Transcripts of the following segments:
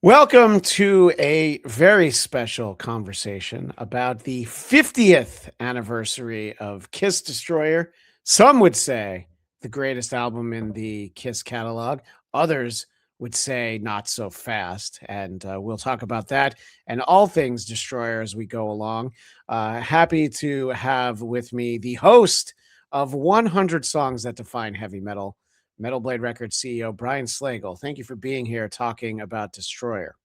Welcome to a very special conversation about the 50th anniversary of Kiss Destroyer. Some would say the greatest album in the Kiss catalog. Others would say not so fast. And we'll talk about that and all things Destroyer as we go along. Happy to have with me the host of 100 Songs That Define Heavy Metal, Metal Blade Records CEO Brian Slagel. Thank you for being here talking about Destroyer.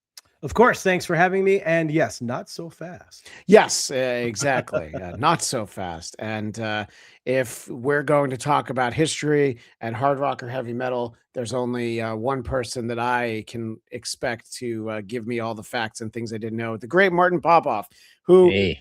Of course, thanks for having me. And yes, not so fast. Yes, exactly. Not so fast. And if we're going to talk about history and hard rock or heavy metal, there's only one person that I can expect to give me all the facts and things I didn't know. The great Martin Popoff, who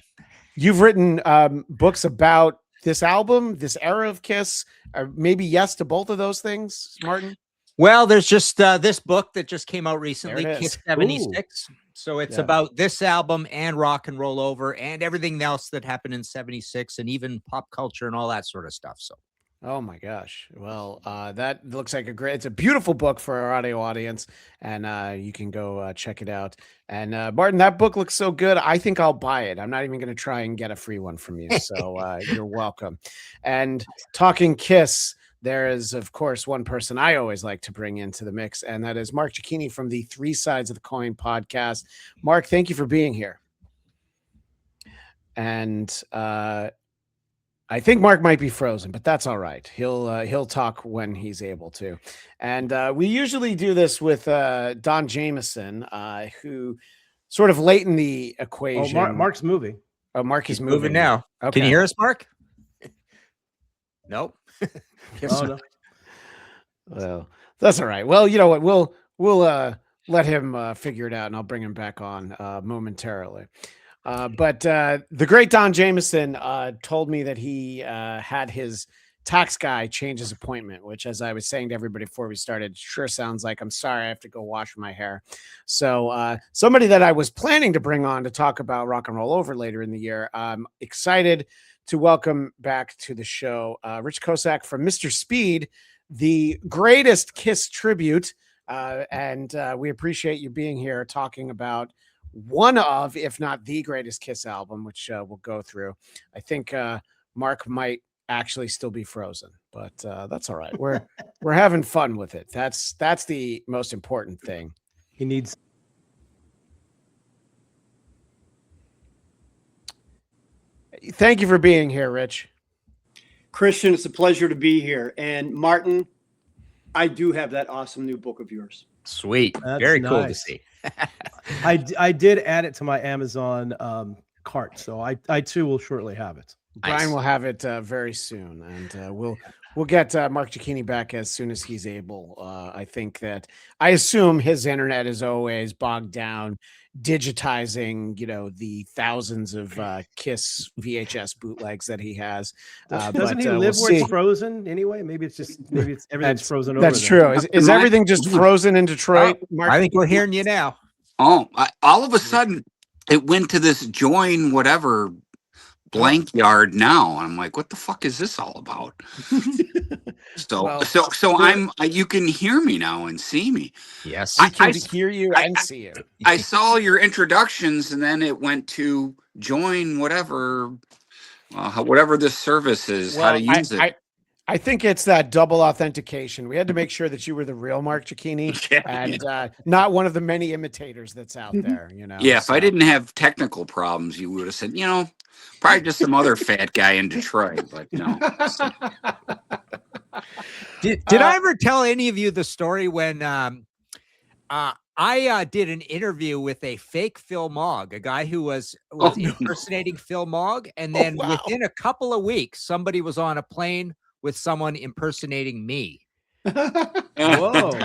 you've written books about this album, this era of Kiss, or maybe yes to both of those things, Martin? Well, there's just this book that just came out recently, Kiss 76. Ooh. So it's about this album and Rock and Roll Over and everything else that happened in 76 and even pop culture and all that sort of stuff. So, oh my gosh. Well, that looks like it's a beautiful book for our audio audience, and you can go check it out. And Martin, that book looks so good. I think I'll buy it. I'm not even going to try and get a free one from you. So you're welcome. And talking Kiss, there is, of course, one person I always like to bring into the mix, and that is Mark Chicchini from the Three Sides of the Coin podcast. Mark, thank you for being here. And I think Mark might be frozen, but that's all right. He'll talk when he's able to. And we usually do this with Don Jameson, who sort of late in the equation. Oh, Mark's moving. Oh, Mark is moving now. Okay. Can you hear us, Mark? Nope. No. Well, that's all right. Well, you know what? We'll let him figure it out, and I'll bring him back on momentarily. But the great Don Jameson told me that he had his tax guy change his appointment, which, as I was saying to everybody before we started, sure sounds like I'm sorry I have to go wash my hair. So somebody that I was planning to bring on to talk about Rock and Roll Over later in the year, I'm excited to welcome back to the show Rich Kosak from Mr. Speed, the greatest Kiss tribute. And we appreciate you being here talking about one of, if not the greatest Kiss album, which we'll go through. I think Mark might actually still be frozen, but that's all right. We're having fun with it. That's the most important thing. He needs. Thank you for being here, Rich. Christian, it's a pleasure to be here. And Martin, I do have that awesome new book of yours. Sweet. That's very nice. Cool to see. I did add it to my Amazon cart, so I too will shortly have it. Brian will have it very soon, and we'll get Mark Chicchini back as soon as he's able. I assume his internet is always bogged down digitizing, the thousands of Kiss VHS bootlegs that he has. Doesn't he live where it's frozen anyway? Maybe it's everything's frozen over. That's true. Is everything just frozen in Detroit? Mark? I think we're hearing you now. Oh, all of a sudden it went to this join whatever blank yard now. I'm like, what the fuck is this all about? You can hear me now and see me. Yes, I can hear you and see you. I saw your introductions, and then it went to join whatever this service is. How to use it. I think it's that double authentication. We had to make sure that you were the real Mark Chicchini and not one of the many imitators that's out there. Yeah, if I didn't have technical problems, you would have said, probably just some other fat guy in Detroit, but no. Did I ever tell any of you the story when I did an interview with a fake Phil Mogg, a guy who was impersonating Phil Mogg, and then within a couple of weeks, somebody was on a plane with someone impersonating me. Whoa.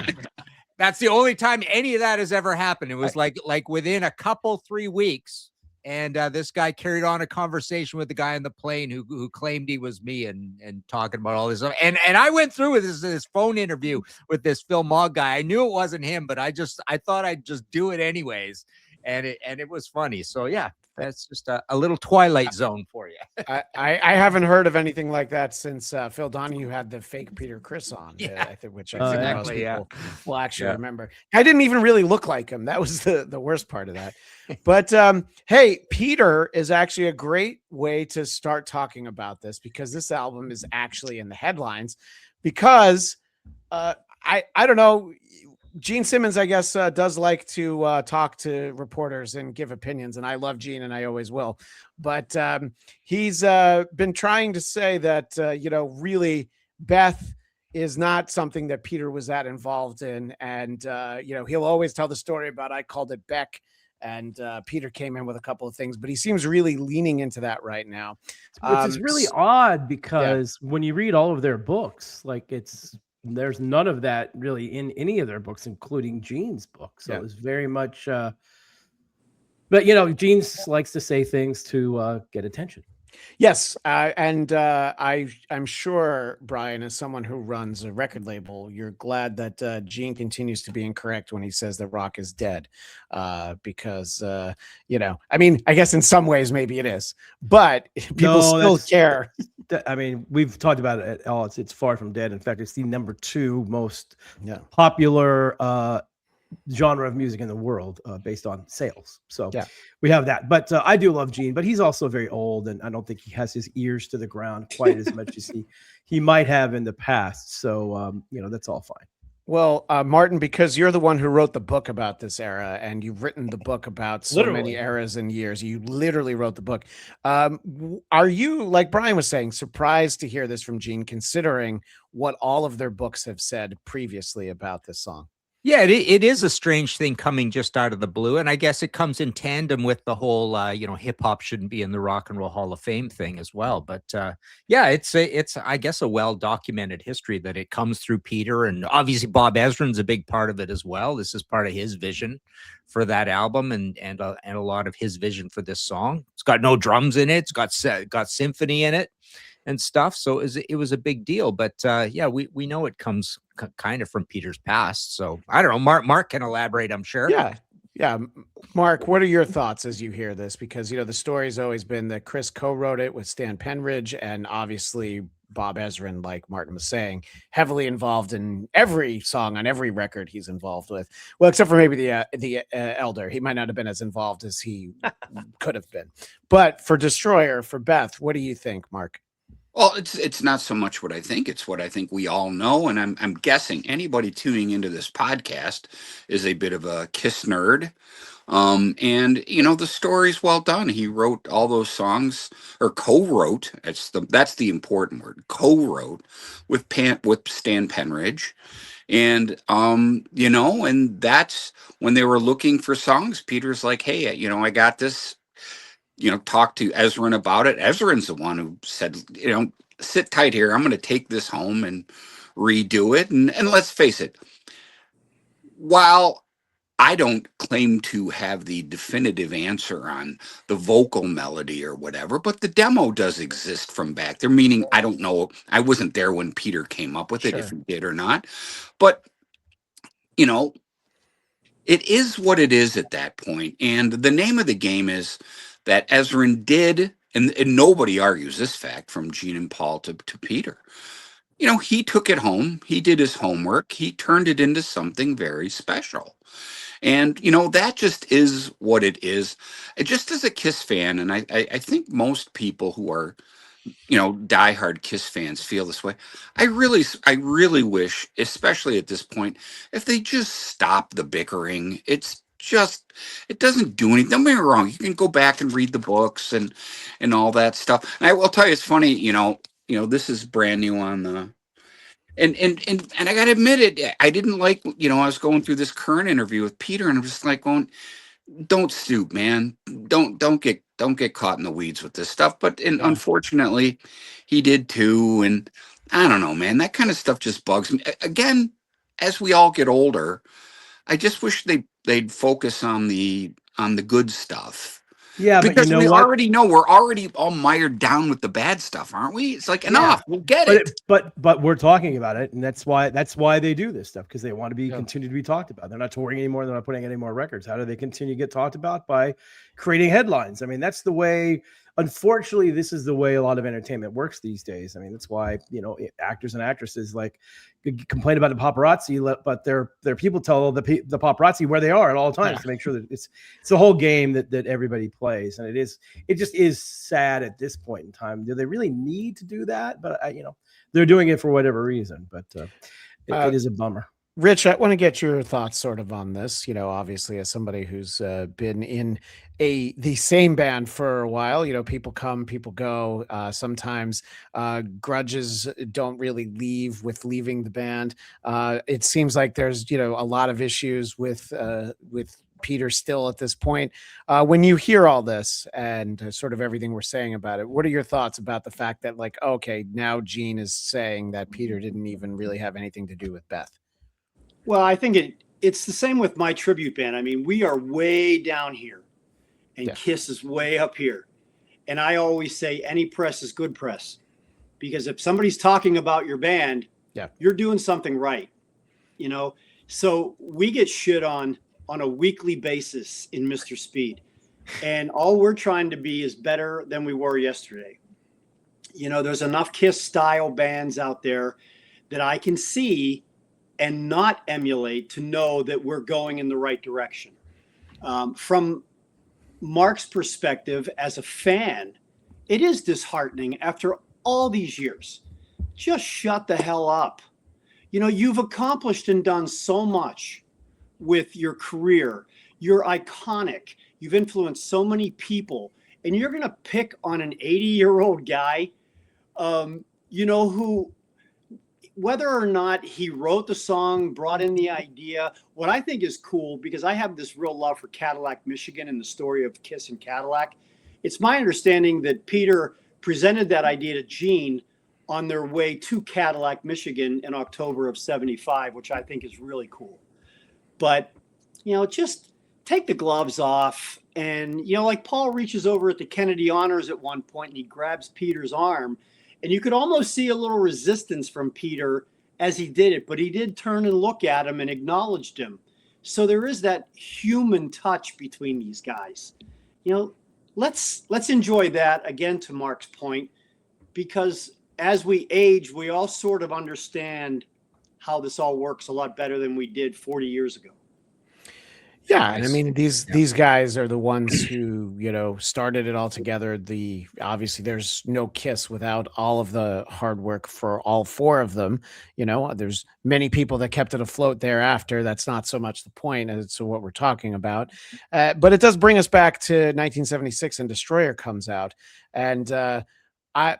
That's the only time any of that has ever happened. It was like within 3 weeks. And this guy carried on a conversation with the guy on the plane who claimed he was me and talking about all this stuff. And I went through with this phone interview with this Phil Mogg guy. I knew it wasn't him, but I thought I'd just do it anyways. And it was funny. So yeah, That's just a little Twilight Zone for you. I haven't heard of anything like that since Phil Donahue had the fake Peter Criss on. Yeah. I think, which I Oh, think yeah. most Exactly, yeah. people will actually Yeah. remember. I didn't even really look like him. That was the worst part of that. But hey, Peter is actually a great way to start talking about this, because this album is actually in the headlines. Because I don't know. Gene Simmons, I guess, does like to talk to reporters and give opinions, and I love Gene, and I always will. But he's been trying to say that really Beth is not something that Peter was that involved in, and he'll always tell the story about I called it Beck, and Peter came in with a couple of things, but he seems really leaning into that right now. Which is really odd, because when you read all of their books, like there's none of that really in any of their books, including Gene's book. So it's very much, but Gene likes to say things to get attention. Yes, and I'm sure, Brian, as someone who runs a record label, you're glad that Gene continues to be incorrect when he says that rock is dead, because I mean, I guess in some ways maybe it is, but people still care. I mean, we've talked about it all. It's far from dead. In fact, it's the number 2 most popular genre of music in the world, based on sales. So we have that. But I do love Gene, but he's also very old, and I don't think he has his ears to the ground quite as much as he might have in the past. So that's all fine. Well, Martin, because you're the one who wrote the book about this era, and you've written the book about so many eras and years, you literally wrote the book. Are you, like Brian was saying, surprised to hear this from Gene, considering what all of their books have said previously about this song? Yeah, it is a strange thing coming just out of the blue, and I guess it comes in tandem with the whole hip hop shouldn't be in the Rock and Roll Hall of Fame thing as well. But it's I guess a well documented history that it comes through Peter, and obviously Bob Ezrin's a big part of it as well. This is part of his vision for that album, and a lot of his vision for this song. It's got no drums in it. It's got symphony in it and stuff. So it was a big deal. But we know it comes kind of from Peter's past. So I don't know. Mark can elaborate, I'm sure. Yeah. Mark, what are your thoughts as you hear this? Because, the story's always been that Chris co-wrote it with Stan Penridge, and obviously Bob Ezrin, like Martin was saying, heavily involved in every song on every record he's involved with. Well, except for maybe the Elder. He might not have been as involved as he could have been. But for Destroyer, for Beth, what do you think, Mark? Well, it's not so much what I think; it's what I think we all know, and I'm guessing anybody tuning into this podcast is a bit of a Kiss nerd. And the story's well done. He wrote all those songs, or co-wrote. That's the important word. Co-wrote with Stan Penridge, and and that's when they were looking for songs. Peter's like, hey, I got this. Talk to Ezrin about it. Ezrin's the one who said, sit tight here. I'm going to take this home and redo it. And let's face it, while I don't claim to have the definitive answer on the vocal melody or whatever, but the demo does exist from back there, meaning I don't know. I wasn't there when Peter came up with it, if he did or not. But, it is what it is at that point. And the name of the game is that Ezrin did, and nobody argues this fact from Gene and Paul to Peter. He took it home. He did his homework. He turned it into something very special. And, that just is what it is. Just as a Kiss fan, and I think most people who are, diehard Kiss fans feel this way. I really wish, especially at this point, if they just stop the bickering. It doesn't do anything. Don't get me wrong. You can go back and read the books and all that stuff. And I will tell you, it's funny, this is brand new on the, and I got to admit it, I didn't like, I was going through this current interview with Peter, and I'm just like going, don't stoop, man. Don't get caught in the weeds with this stuff. But unfortunately, he did too. And I don't know, man. That kind of stuff just bugs me. Again, as we all get older, I just wish they'd focus on the good stuff Yeah, but you Because know we what? already know we're already all mired down with the bad stuff, aren't we? It's like enough. We'll get But it. but we're talking about it, and that's why they do this stuff, because they want to be continue to be talked about. They're not touring anymore. They're not putting any more records. How do they continue to get talked about? By creating headlines. I mean, that's the way. Unfortunately, this is the way a lot of entertainment works these days. I mean, that's why actors and actresses like complain about the paparazzi, but their people tell the paparazzi where they are at all times to make sure that it's the whole game that everybody plays, and it just is sad at this point in time. Do they really need to do that? But they're doing it for whatever reason. But it is a bummer. Rich, I want to get your thoughts sort of on this. Obviously, as somebody who's been in the same band for a while, people come, people go. Sometimes grudges don't really leave with leaving the band. It seems like there's a lot of issues with Peter still at this point. When you hear all this and sort of everything we're saying about it, what are your thoughts about the fact that, like, okay, now Gene is saying that Peter didn't even really have anything to do with Beth? Well, I think it's the same with my tribute band. I mean, we are way down here and Kiss is way up here. And I always say any press is good press, because if somebody's talking about your band, you're doing something right. So we get shit on a weekly basis in Mr. Speed. And all we're trying to be is better than we were yesterday. There's enough Kiss style bands out there that I can see and not emulate to know that we're going in the right direction. From Mark's perspective as a fan, it is disheartening after all these years. Just shut the hell up. You've accomplished and done so much with your career. You're iconic. You've influenced so many people, and you're going to pick on an 80-year-old guy, who, whether or not he wrote the song, brought in the idea, what I think is cool, because I have this real love for Cadillac, Michigan, and the story of Kiss and Cadillac. It's my understanding that Peter presented that idea to Gene on their way to Cadillac, Michigan in October of '75, which I think is really cool. But, just take the gloves off. And, like Paul reaches over at the Kennedy Honors at one point and he grabs Peter's arm. And you could almost see a little resistance from Peter as he did it, but he did turn and look at him and acknowledged him. So there is that human touch between these guys. Let's enjoy that, again, to Mark's point, because as we age, we all sort of understand how this all works a lot better than we did 40 years ago. Yeah, and I mean these guys are the ones who started it all together. Obviously there's no Kiss without all of the hard work for all four of them. There's many people that kept it afloat thereafter. That's not so much the point as to what we're talking about. But it does bring us back to 1976, and Destroyer comes out. And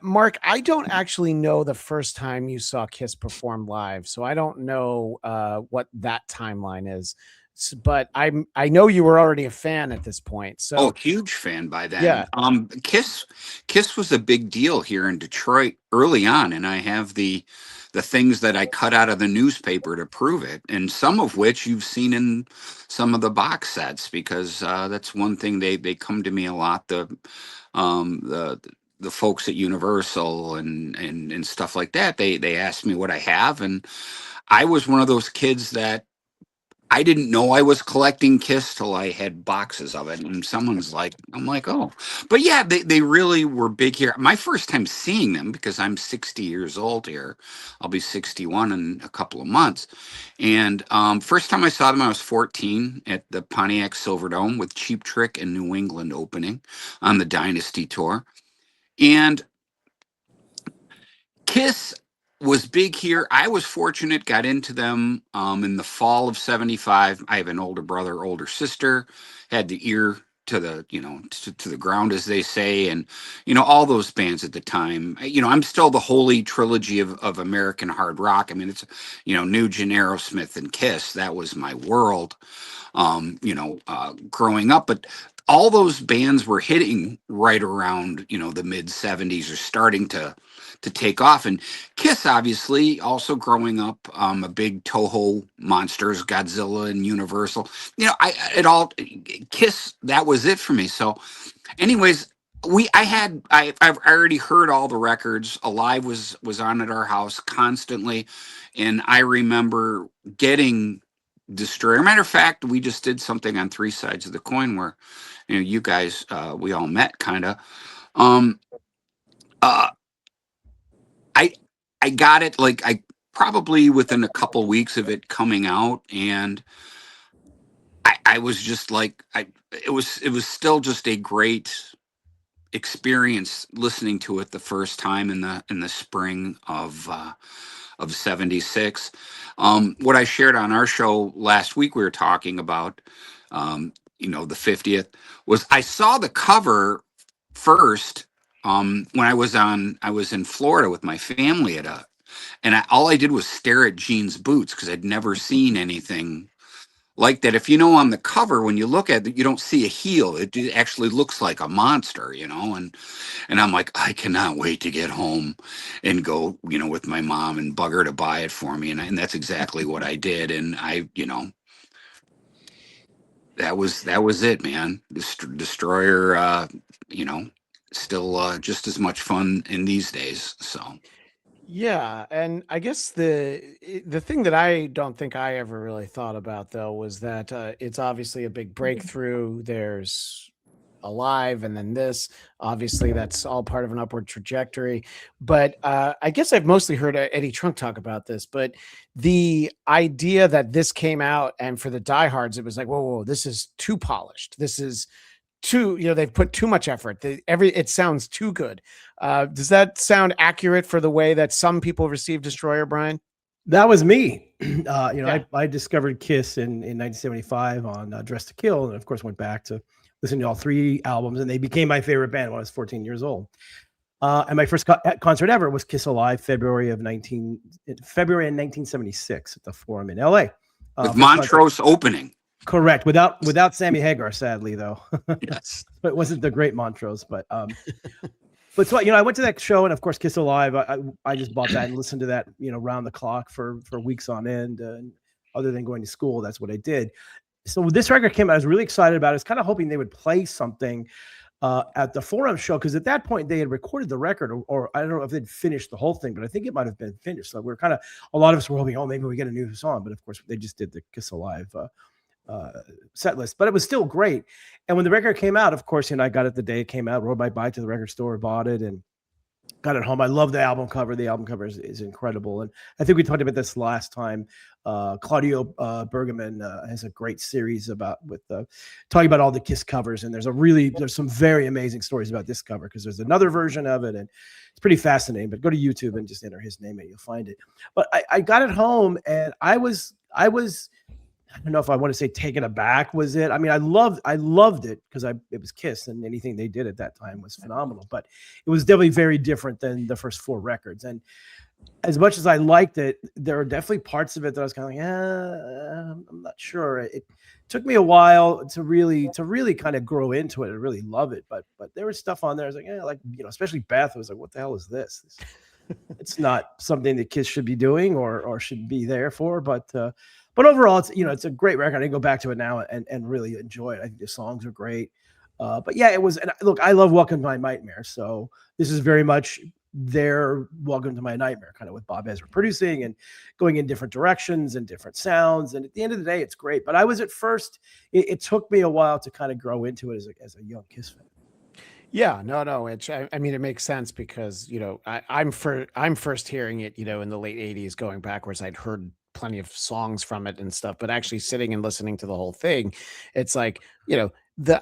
Mark, I don't actually know the first time you saw Kiss perform live, so I don't know what that timeline is. But I know you were already a fan at this point. So huge fan by then. Yeah. Kiss was a big deal here in Detroit early on, and I have the things that I cut out of the newspaper to prove it, and some of which you've seen in some of the box sets, because that's one thing they come to me a lot. The folks at Universal and stuff like that, they asked me what I have, and I was one of those kids that I didn't know I was collecting Kiss till I had boxes of it, and I'm like, oh, but yeah, they really were big here. My first time seeing them, because I'm 60 years old here, I'll be 61 in a couple of months, and first time I saw them, I was 14 at the Pontiac Silverdome with Cheap Trick and New England opening on the Dynasty tour, and Kiss was big here. I was fortunate, got into them in the fall of '75. I have an older brother, older sister, had the ear to the, to the ground, as they say. And, all those bands at the time, I'm still the holy trilogy of American hard rock. I mean, it's, Nugent, Aerosmith, and Kiss. That was my world, growing up. But all those bands were hitting right around, the mid '70s, or starting to take off. And Kiss, obviously, also growing up, a big Toho monsters, Godzilla and Universal. Kiss, that was it for me. So anyways, I've already heard all the records. Alive was on at our house constantly, and I remember getting Destroyer. Matter of fact, we just did something on Three Sides of the Coin where, you guys, we all met kind of. Um, uh, I I got it like I probably within a couple weeks of it coming out, and I was just like it was still just a great experience listening to it the first time in the spring of 76. What I shared on our show last week, we were talking about the 50th, was I saw the cover first when I was in Florida with my family all I did was stare at Gene's boots because I'd never seen anything like that. If on the cover, when you look at it, you don't see a heel. It actually looks like a monster, and I'm like, I cannot wait to get home and go, with my mom and bug her to buy it for me. And that's exactly what I did. And that was it, man. Destroyer, still just as much fun in these days. So. Yeah, and I guess the thing that I don't think I ever really thought about though was that it's obviously a big breakthrough. There's Alive, and then this. Obviously, that's all part of an upward trajectory. But I guess I've mostly heard Eddie Trunk talk about this. But the idea that this came out, and for the diehards, it was like, whoa, this is too polished. This is too, they've put too much effort. It sounds too good. Does that sound accurate for the way that some people receive Destroyer, Brian? That was me. I discovered Kiss in 1975 on Dress to Kill, and of course went back to listen to all 3 albums, and they became my favorite band when I was 14 years old. And my first concert ever was Kiss Alive, February in 1976 at the Forum in LA. With Montrose opening. Correct. Without Sammy Hagar, sadly, though. Yes. It wasn't the great Montrose, but so I went to that show, and of course Kiss Alive, I just bought that and listened to that, round the clock for weeks on end. And other than going to school, that's what I did. So this record came out, I was really excited about it. I was kind of hoping they would play something at the Forum show, because at that point they had recorded the record, or I don't know if they'd finished the whole thing, but I think it might have been finished. So we're a lot of us were hoping, maybe we get a new song, but of course they just did the Kiss Alive set list, but it was still great. And when the record came out, of course, I got it the day it came out, rode my bike to the record store, bought it, and got it home. I love the album cover. The album cover is incredible. And I think we talked about this last time. Claudio Bergaman has a great series talking about all the Kiss covers. And there's some very amazing stories about this cover, because there's another version of it, and it's pretty fascinating. But go to YouTube and just enter his name and you'll find it. But I got it home, and I was I don't know if I want to say taken aback was it. I mean, I loved it because it was Kiss, and anything they did at that time was phenomenal. But it was definitely very different than the first 4 records. And as much as I liked it, there are definitely parts of it that I was kind of like, I'm not sure. It took me a while to really kind of grow into it and really love it. But there was stuff on there. I was like, especially Beth was like, what the hell is this? It's not something that Kiss should be doing or should be there for. But overall, it's a great record. I can go back to it now and really enjoy it. I think the songs are great. But yeah, it was. And look, I love Welcome to My Nightmare. So this is very much their Welcome to My Nightmare, kind of with Bob Ezra producing and going in different directions and different sounds. And at the end of the day, it's great. But I was at first, it took me a while to kind of grow into it as a young Kiss fan. Yeah, no. I mean, it makes sense because I'm first hearing it, in the late '80s, going backwards. I'd heard plenty of songs from it and stuff, but actually sitting and listening to the whole thing, it's like,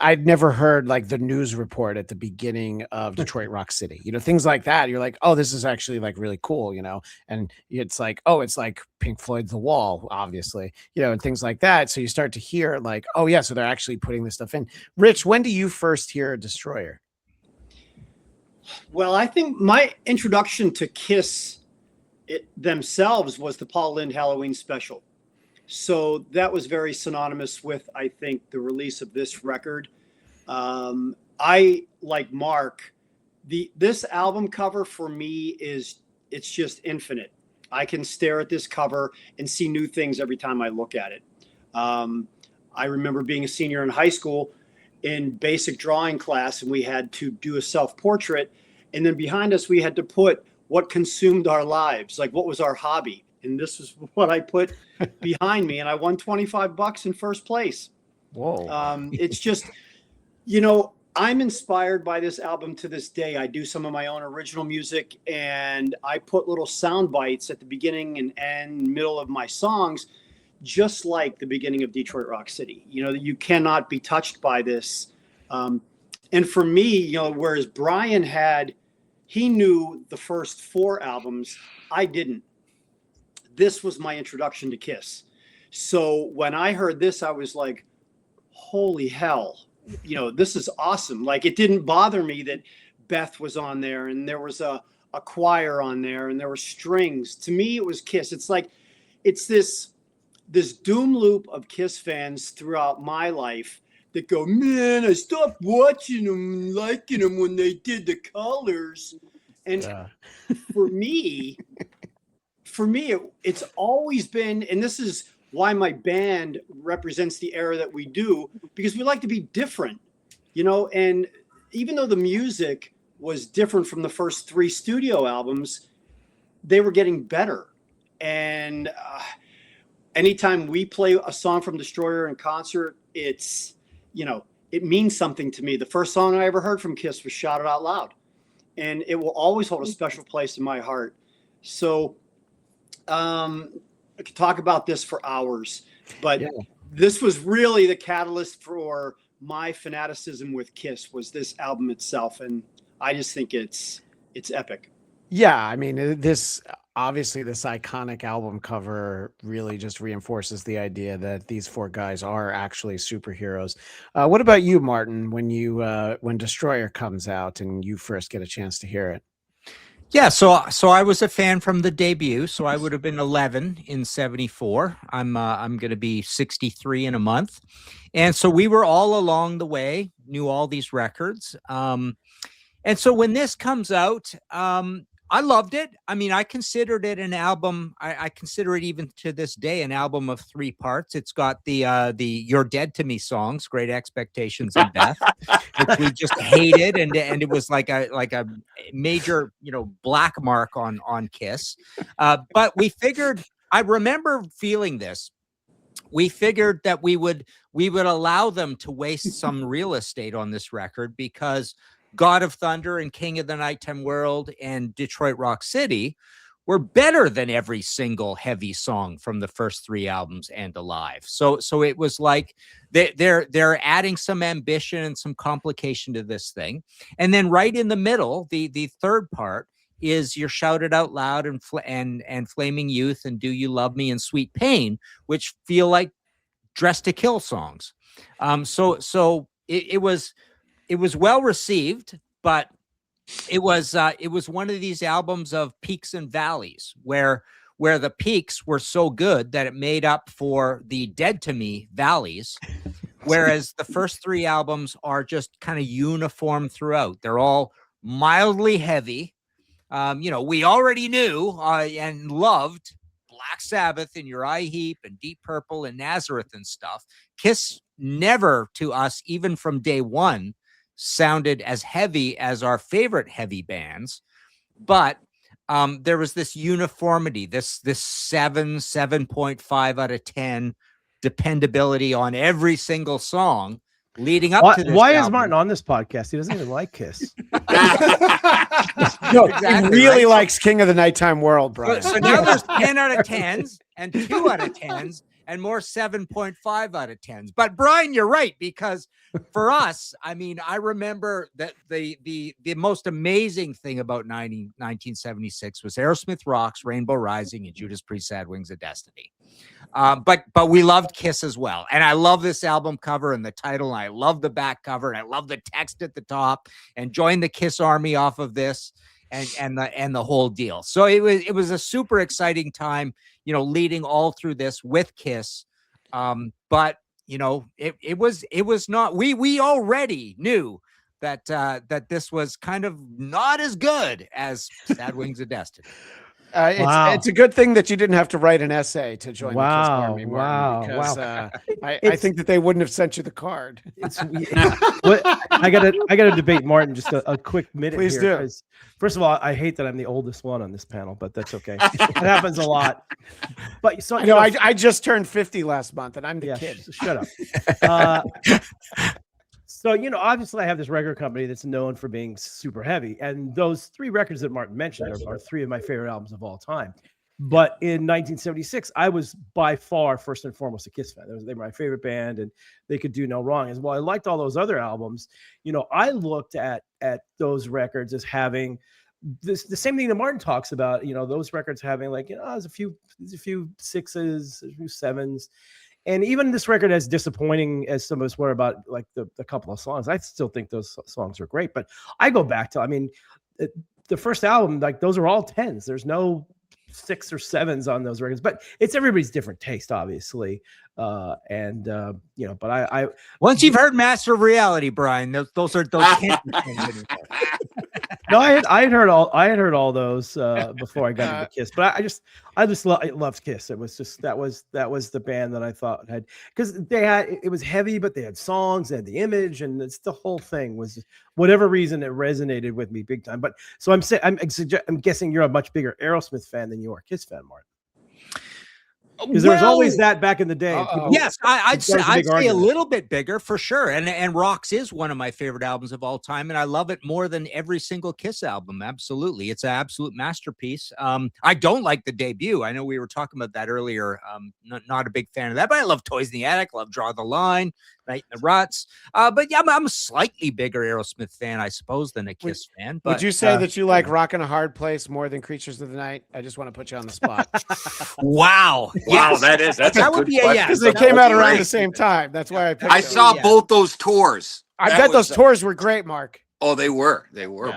I'd never heard like the news report at the beginning of Detroit Rock City, things like that. You're like, oh, this is actually like really cool, and it's like, oh, it's like Pink Floyd's The Wall, obviously, and things like that. So you start to hear like, oh yeah, so they're actually putting this stuff in. Rich, when do you first hear Destroyer? Well, I think my introduction to Kiss themselves was the Paul Lynde Halloween special. So that was very synonymous with, I think, the release of this record. I, like Mark, this album cover for me it's just infinite. I can stare at this cover and see new things every time I look at it. I remember being a senior in high school in basic drawing class, and we had to do a self-portrait. And then behind us, we had to put what consumed our lives, like what was our hobby. And this is what I put behind me. And I won $25 in first place. Whoa. It's just, you know, I'm inspired by this album to this day. I do some of my own original music, and I put little sound bites at the beginning and end, middle of my songs, just like the beginning of Detroit Rock City. You know, you cannot be touched by this. And for me, you know, whereas Brian he knew the first 4 albums, I didn't. This was my introduction to Kiss. So when I heard this, I was like, holy hell, you know, this is awesome. Like, it didn't bother me that Beth was on there and there was a choir on there and there were strings. To me, it was Kiss. It's like, it's this doom loop of Kiss fans throughout my life that go, man, I stopped watching them and liking them when they did the colors. And for me, it's always been, and this is why my band represents the era that we do, because we like to be different, you know. And even though the music was different from the first 3 studio albums, they were getting better. And anytime we play a song from Destroyer in concert, it's, you know, it means something to me. The first song I ever heard from Kiss was Shout It Out Loud, and it will always hold a special place in my heart. So I could talk about this for hours, but this was really the catalyst for my fanaticism with Kiss, was this album itself. And I just think it's epic. Yeah. I mean, this iconic album cover really just reinforces the idea that these 4 guys are actually superheroes. What about you, Martin, when Destroyer comes out and you first get a chance to hear it? Yeah, so I was a fan from the debut. So I would have been 11 in '74. I'm going to be 63 in a month, and so we were all along the way, knew all these records. And so when this comes out, I loved it. I mean, I considered it an album. I consider it even to this day an album of 3 parts. It's got the "You're Dead to Me" songs, "Great Expectations" and "Beth," which we just hated, and it was like a major, you know, black mark on Kiss. But we figured, I remember feeling this. We figured that we would allow them to waste some real estate on this record, because God of Thunder and King of the Nighttime World and Detroit Rock City were better than every single heavy song from the first 3 albums and Alive. So it was like they're adding some ambition and some complication to this thing. And then right in the middle, the third part is your Shout It Out Loud and Flaming Youth and Do You Love Me and Sweet Pain, which feel like Dressed to Kill songs. So it was well received, but it was one of these albums of peaks and valleys where the peaks were so good that it made up for the Dead to Me valleys, whereas the first 3 albums are just kind of uniform throughout. They're all mildly heavy. You know, we already knew and loved Black Sabbath and Uriah Heep and Deep Purple and Nazareth and stuff. Kiss never, to us, even from day one, sounded as heavy as our favorite heavy bands, but there was this uniformity, this 7.5 out of 10 dependability on every single song leading up to this. Why album. is Martin on this podcast? He doesn't even like Kiss. No, he really likes King of the Nighttime World, Brian. So now there's 10 out of 10s and 2 out of 10s and more 7.5 out of 10s. But Brian, you're right, because for us, I mean, I remember that the most amazing thing about 1976 was Aerosmith Rocks, Rainbow Rising, and Judas Priest Sad Wings of Destiny. But we loved Kiss as well. And I love this album cover and the title, and I love the back cover, and I love the text at the top, and Join the Kiss Army off of this, and the whole deal. So it was a super exciting time, you know, leading all through this with Kiss. But you know, it was not, we already knew that this was kind of not as good as Sad Wings of Destiny. It's a good thing that you didn't have to write an essay to join the Kiss Army, Martin, Wow. because I think that they wouldn't have sent you the card. I gotta debate Martin just a quick minute. Please here, do. First of all, I hate that I'm the oldest one on this panel, but that's okay. It happens a lot. But so I just turned 50 last month, and I'm the kid. Shut up. So, obviously I have this record company that's known for being super heavy. And those 3 records that Martin mentioned are 3 of my favorite albums of all time. But in 1976, I was by far first and foremost a Kiss fan. They were my favorite band, and they could do no wrong. As well, I liked all those other albums. I looked at those records as having the same thing that Martin talks about. Those records having there's a few 6s, a few 7s. And even this record, as disappointing as some of us were about the couple of songs, I still think those songs are great. But I go back to, the first album, those are all 10s. There's no 6 or 7s on those records, but it's everybody's different taste, obviously. But I once you've heard Master of Reality, Brian, those can't be things anymore. No, I had heard all those before I got into Kiss, but I just loved Kiss. It was just that was the band that I thought had, because it was heavy, but they had songs, they had the image, and it's the whole thing was whatever reason it resonated with me big time. But so I'm guessing you're a much bigger Aerosmith fan than you are Kiss fan, Martin. Because there was always that back in the day. Yes, I'd say a little bit bigger for sure. And Rocks is one of my favorite albums of all time, and I love it more than every single Kiss album. Absolutely, it's an absolute masterpiece. I don't like the debut. I know we were talking about that earlier. Not a big fan of that, but I love Toys in the Attic. Love Draw the Line, Night in the Ruts. But yeah, I'm a slightly bigger Aerosmith fan, I suppose, than a Kiss fan. But would you say that you like Rockin' a Hard Place more than Creatures of the Night? I just want to put you on the spot. Wow, yes. That would be a yes. Because they came out around the same time. That's why I picked I saw both those tours. I bet those tours were great, Mark. Oh, they were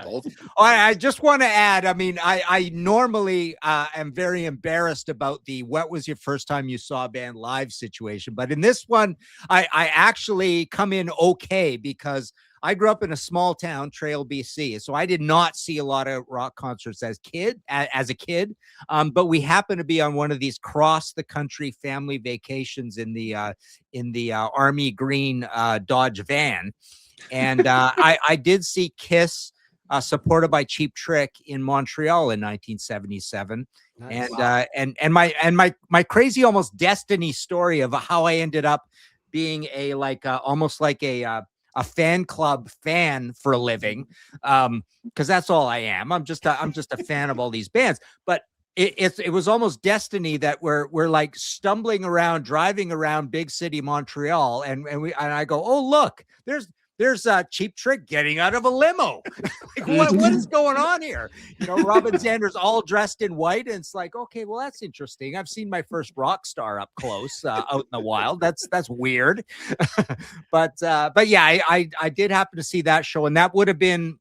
both. I just want to add, I normally am very embarrassed about the what was your first time you saw a band live situation. But in this one, I actually come in okay, because I grew up in a small town, Trail, BC. So I did not see a lot of rock concerts as a kid. But we happened to be on one of these cross the country family vacations in the Army Green Dodge van. And I did see Kiss supported by Cheap Trick in Montreal in 1977. Nice. And my crazy almost destiny story of how I ended up being almost like a fan club fan for a living, because that's all I am. I'm just a fan of all these bands. But it was almost destiny that we're like stumbling around, driving around big city Montreal, and I go, oh look, there's Cheap Trick getting out of a limo. What is going on here? Robin Zander's all dressed in white, and it's like, okay, well, that's interesting. I've seen my first rock star up close out in the wild. That's weird. but yeah, I did happen to see that show, and that would have been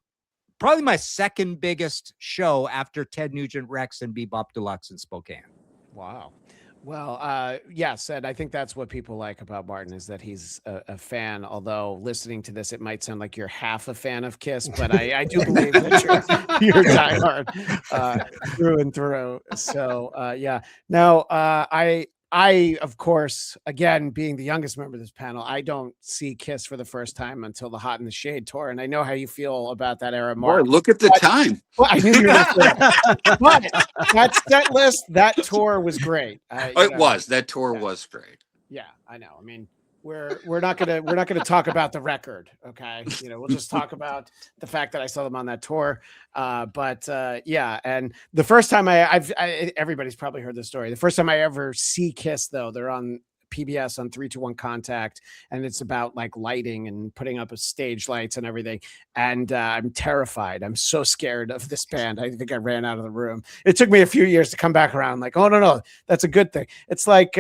probably my second biggest show after Ted Nugent Rex and Bebop Deluxe in Spokane. Wow. Well, yes, and I think that's what people like about Martin, is that he's a fan. Although listening to this, it might sound like you're half a fan of Kiss, but I do believe that you're diehard through and through. So yeah. Now, I, of course, again, being the youngest member of this panel, I don't see Kiss for the first time until the Hot in the Shade tour. And I know how you feel about that era, Mark. Boy, look at the time. Well, I knew you were but that set list, that tour was great. That tour was great. Yeah, I know. I mean, we're not gonna talk about the record, okay? We'll just talk about the fact that I saw them on that tour. Yeah, and the first time everybody's probably heard this story. The first time I ever see Kiss, though, they're on PBS on 3-2-1 Contact, and it's about like lighting and putting up a stage lights and everything. And I'm terrified. I'm so scared of this band. I think I ran out of the room. It took me a few years to come back around. Like, oh no, that's a good thing. It's like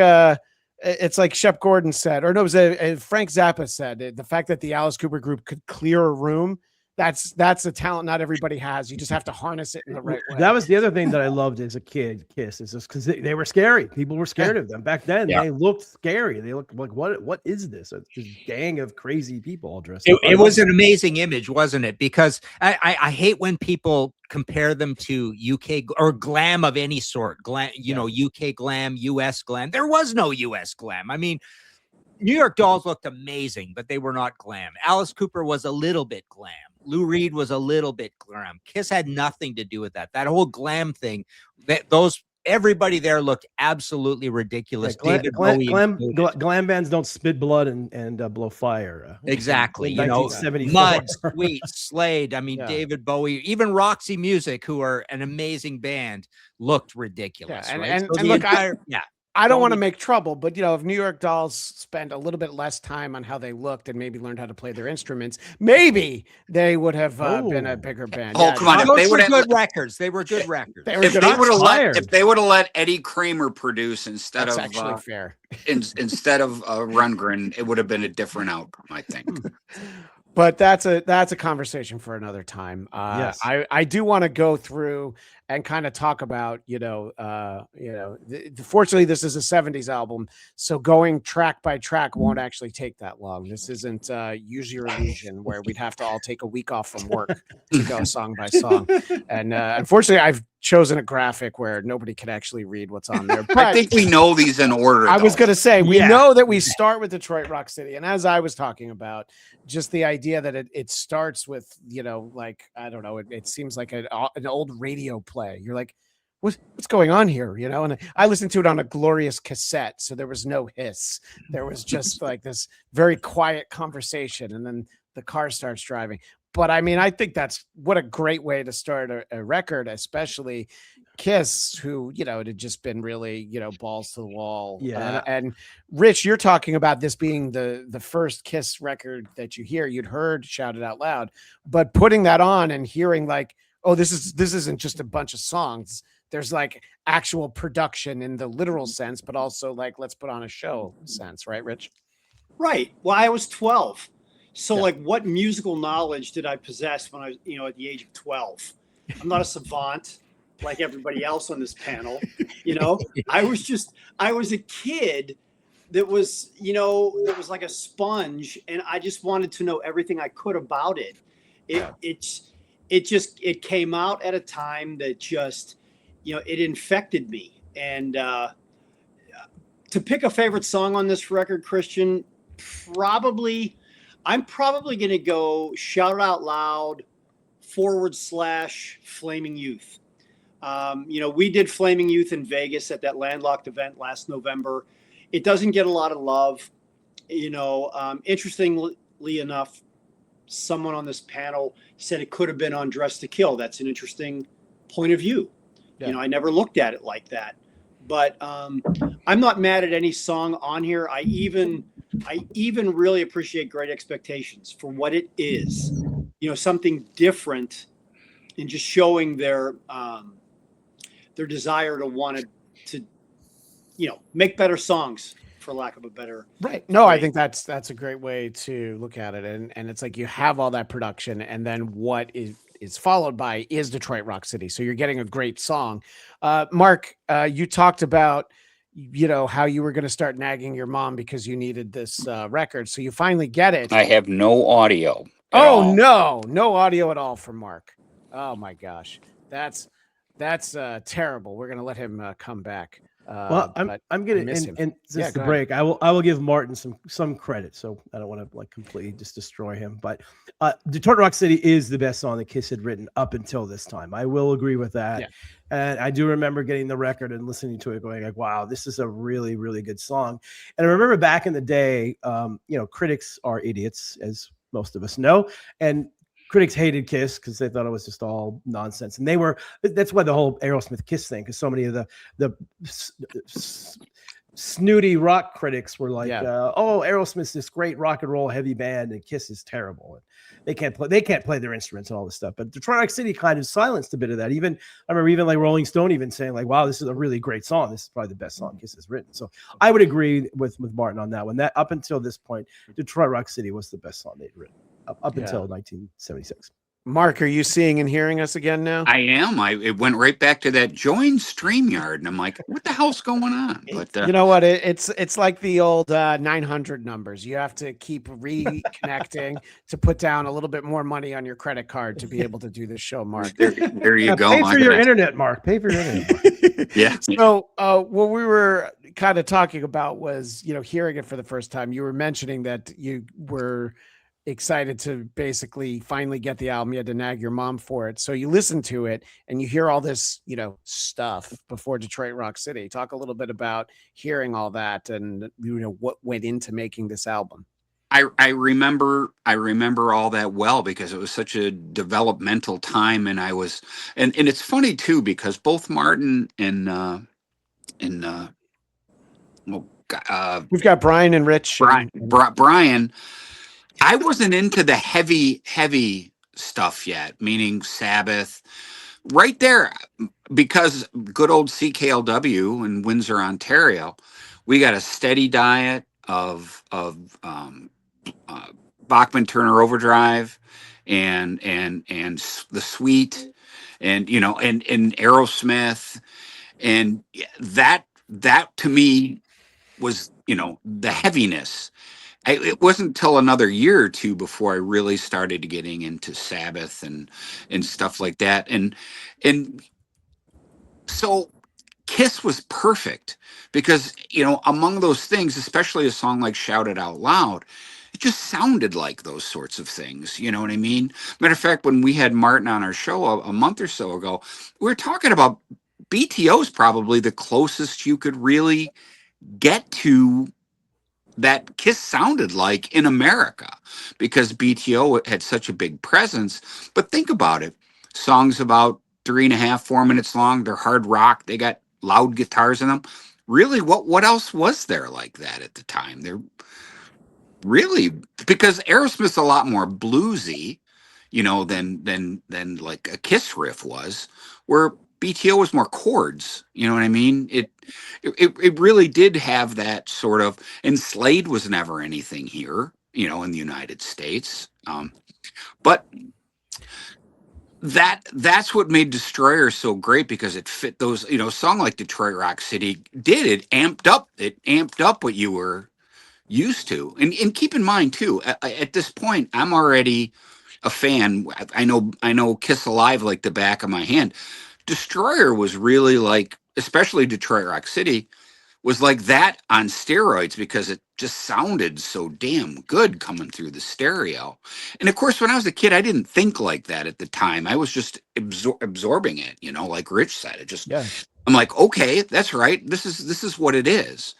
Shep Gordon said, or no, it was Frank Zappa said, the fact that the Alice Cooper group could clear a room, that's a talent not everybody has. You just have to harness it in the right way. That was the other thing that I loved as a kid, Kiss, is just because they were scary. People were scared of them back then. Yeah. They looked scary. They looked like, what is this? This gang of crazy people all dressed up. It was an amazing image, wasn't it? Because I hate when people compare them to UK or glam of any sort. Glam, you know, UK glam, US glam. There was no US glam. I mean, New York Dolls looked amazing, but they were not glam. Alice Cooper was a little bit glam. Lou Reed was a little bit glam. Kiss had nothing to do with that. That whole glam thing, everybody there looked absolutely ridiculous. David Bowie glam bands don't spit blood and blow fire. Exactly. You know, Mud, Sweet, Slade. I mean, David Bowie, even Roxy Music, who are an amazing band, looked ridiculous. Yeah, right? and look, I don't want to make trouble, but you know, if New York Dolls spent a little bit less time on how they looked and maybe learned how to play their instruments, maybe they would have been a bigger band. Oh, come on! They were good records. They were good records. If they would have let Eddie Kramer produce instead of fair. instead of Rundgren, it would have been a different outcome, I think. But that's a conversation for another time. Yes. I do want to go through and kind of talk about, fortunately this is a 70s album, so going track by track won't actually take that long. This isn't Use Your Illusion where we'd have to all take a week off from work to go song by song. And unfortunately I've chosen a graphic where nobody can actually read what's on there. But I think we know these in order. I was going to say, we know that we start with Detroit Rock City. And as I was talking about, just the idea that it starts with, like, I don't know, it seems like an old radio play. You're like, what's going on here? And I listened to it on a glorious cassette. So there was no hiss. There was just like this very quiet conversation. And then the car starts driving. But I mean, I think that's what a great way to start a record, especially Kiss, who, it had just been really, balls to the wall. Yeah. And Rich, you're talking about this being the first Kiss record that you hear, you'd heard shouted out loud, but putting that on and hearing like, oh, this isn't just a bunch of songs. There's like actual production in the literal sense, but also like, let's put on a show sense. Right, Rich? Right. Well, I was 12. So like what musical knowledge did I possess when I was, at the age of 12? I'm not a savant like everybody else on this panel. I was a kid that was, that was like a sponge, and I just wanted to know everything I could about it. It came out at a time that just, it infected me. And to pick a favorite song on this record, Christian, I'm probably going to go Shout It Out Loud / Flaming Youth. We did Flaming Youth in Vegas at that Landlocked event last November. It doesn't get a lot of love. Interestingly enough, someone on this panel said it could have been on Dress to Kill. That's an interesting point of view. Yeah. I never looked at it like that. But I'm not mad at any song on here. I even really appreciate Great Expectations for what it is. Something different, and just showing their desire to want to make better songs, for lack of a better right. No, I think that's a great way to look at it. And it's like you have all that production, and then what is followed by is Detroit Rock City. So you're getting a great song. Mark, you talked about, how you were going to start nagging your mom because you needed this record. So you finally get it. I have no audio. No audio at all from Mark. Oh my gosh. That's terrible. We're going to let him come back. Well, I'm gonna and since the break, I will give Martin some credit. So I don't want to like completely just destroy him, but Detroit Rock City is the best song that Kiss had written up until this time. I will agree with that. Yeah. And I do remember getting the record and listening to it, going like, "Wow, this is a really, really good song." And I remember back in the day, critics are idiots, as most of us know, and critics hated Kiss because they thought it was just all nonsense. And that's why the whole Aerosmith Kiss thing, because so many of the snooty rock critics were like, oh, Aerosmith's this great rock and roll heavy band and Kiss is terrible. And they can't play their instruments and all this stuff. But Detroit Rock City kind of silenced a bit of that. I remember like Rolling Stone even saying like, wow, this is a really great song. This is probably the best song Kiss has written. So I would agree with Martin on that one. That up until this point, Detroit Rock City was the best song they'd written. Up until 1976. Mark, are you seeing and hearing us again now? I am. It went right back to that join StreamYard, and I'm like, what the hell's going on? But You know what? It's like the old 900 numbers. You have to keep reconnecting to put down a little bit more money on your credit card to be able to do this show, Mark. there you go. Pay for your internet, Mark. Pay for your internet. Mark. Yeah. So what we were kind of talking about was, hearing it for the first time. You were mentioning that you were excited to basically finally get the album. You had to nag your mom for it. So you listen to it and you hear all this, stuff before Detroit Rock City. Talk a little bit about hearing all that and, what went into making this album. I remember all that well because it was such a developmental time, and I was, and it's funny too because both Martin and we've got Brian and Rich. Brian, I wasn't into the heavy stuff yet, meaning Sabbath. Right there, because good old CKLW in Windsor, Ontario, we got a steady diet of Bachman Turner Overdrive and the Sweet, and Aerosmith, and that to me was the heaviness. It wasn't until another year or two before I really started getting into Sabbath and stuff like that, and so Kiss was perfect because among those things, especially a song like Shout It Out Loud, it just sounded like those sorts of things. You know what I mean? Matter of fact, when we had Martin on our show a month or so ago, we were talking about BTO is probably the closest you could really get to that Kiss sounded like in America, because BTO had such a big presence. But think about it. Songs about 3.5, 4 minutes long. They're hard rock. They got loud guitars in them. Really, what else was there like that at the time? They're really, because Aerosmith's a lot more bluesy, than like a Kiss riff was, where BTO was more chords. You know what I mean? It really did have that sort of, and Slade was never anything here, in the United States. But that's what made Destroyer so great, because it fit those, a song like Detroit Rock City did. It amped up what you were used to. And keep in mind too, at this point, I'm already a fan. I know Kiss Alive like the back of my hand. Destroyer was really like, especially Detroit Rock City, was like that on steroids, because it just sounded so damn good coming through the stereo. And of course, when I was a kid, I didn't think like that at the time. I was just absorbing it, like Rich said. I'm like, okay, that's right. This is what it is.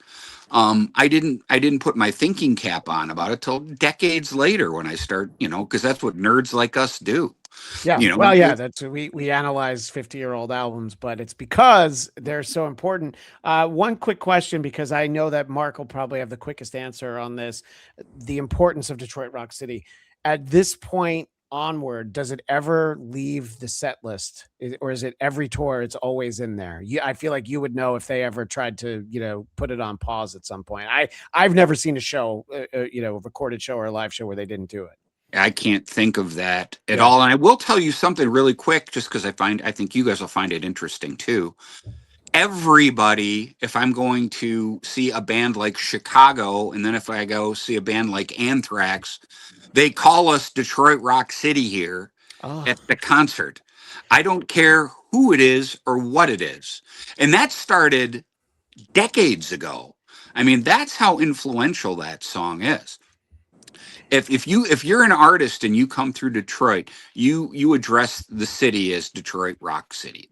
I didn't put my thinking cap on about it till decades later, when I start, because that's what nerds like us do. Yeah. Well, yeah, that's we analyze 50-year-old albums, but it's because they're so important. One quick question, because I know that Mark will probably have the quickest answer on this: the importance of Detroit Rock City at this point onward. Does it ever leave the set list, or is it every tour it's always in there? I feel like you would know if they ever tried to put it on pause at some point. I've never seen a show, a recorded show or a live show where they didn't do it. I can't think of that at all. And I will tell you something really quick, just because I think you guys will find it interesting too. Everybody, if I'm going to see a band like Chicago, and then if I go see a band like Anthrax, they call us Detroit Rock City here at the concert. I don't care who it is or what it is. And that started decades ago. I mean, that's how influential that song is. If you're an artist and you come through Detroit, you address the city as Detroit Rock City.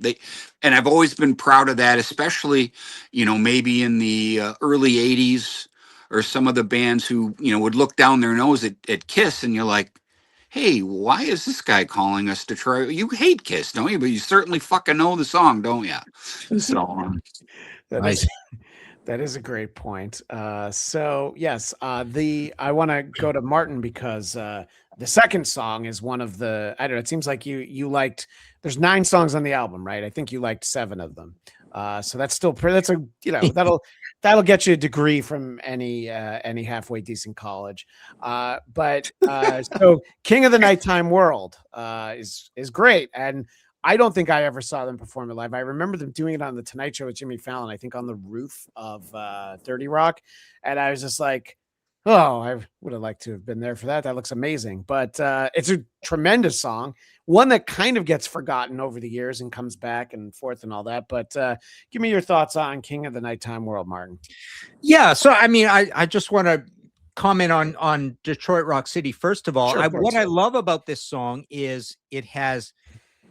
And I've always been proud of that, especially, maybe in the early 80s, or some of the bands who, would look down their nose at Kiss, and you're like, hey, why is this guy calling us Detroit? You hate Kiss, don't you? But you certainly fucking know the song, don't you? So that is a great point. So yes, I want to go to Martin, because the second song is one of the, I don't know, it seems like you liked, there's 9 songs on the album, right? I think you liked 7 of them. So that's still pretty, that's that'll get you a degree from any halfway decent college. So King of the Nighttime World is great, and I don't think I ever saw them perform it live. I remember them doing it on the Tonight Show with Jimmy Fallon, I think on the roof of 30 Rock, and I was just like, oh, I would have liked to have been there for that. That looks amazing. But it's a tremendous song, one that kind of gets forgotten over the years and comes back and forth and all that. But give me your thoughts on King of the Nighttime World, Martin. Yeah. So, I mean, I just want to comment on Detroit Rock City. First of all, Sure, what I love about this song is it has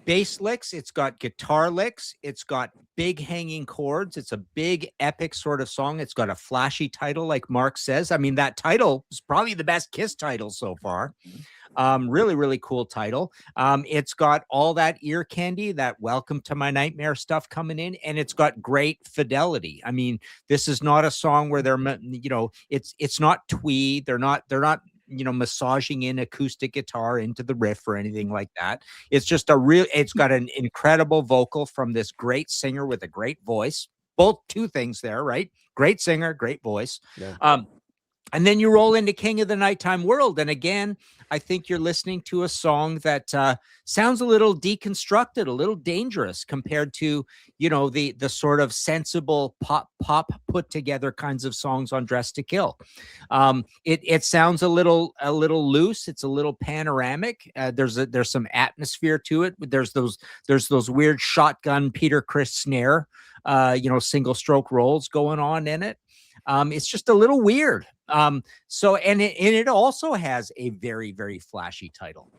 bass licks, it's got guitar licks, it's got big hanging chords, it's a big epic sort of song, it's got a flashy title like Mark says. I mean, that title is probably the best Kiss title so far. Really, really cool title. It's got all that ear candy, that Welcome to My Nightmare stuff coming in, and it's got great fidelity. I mean, this is not a song where they're, you know, it's not twee. They're not, you know, massaging in acoustic guitar into the riff or anything like that. It's just it's got an incredible vocal from this great singer with a great voice. Both two things there, right? Great singer, great voice. Yeah. And then you roll into King of the Nighttime World. And again, I think you're listening to a song that sounds a little deconstructed, a little dangerous compared to, you know, the sort of sensible pop put together kinds of songs on Dress to Kill. It sounds a little loose. It's a little panoramic. There's some atmosphere to it. There's those weird shotgun Peter Criss snare, you know, single stroke rolls going on in it. It's just a little weird. So it also has a very, very flashy title.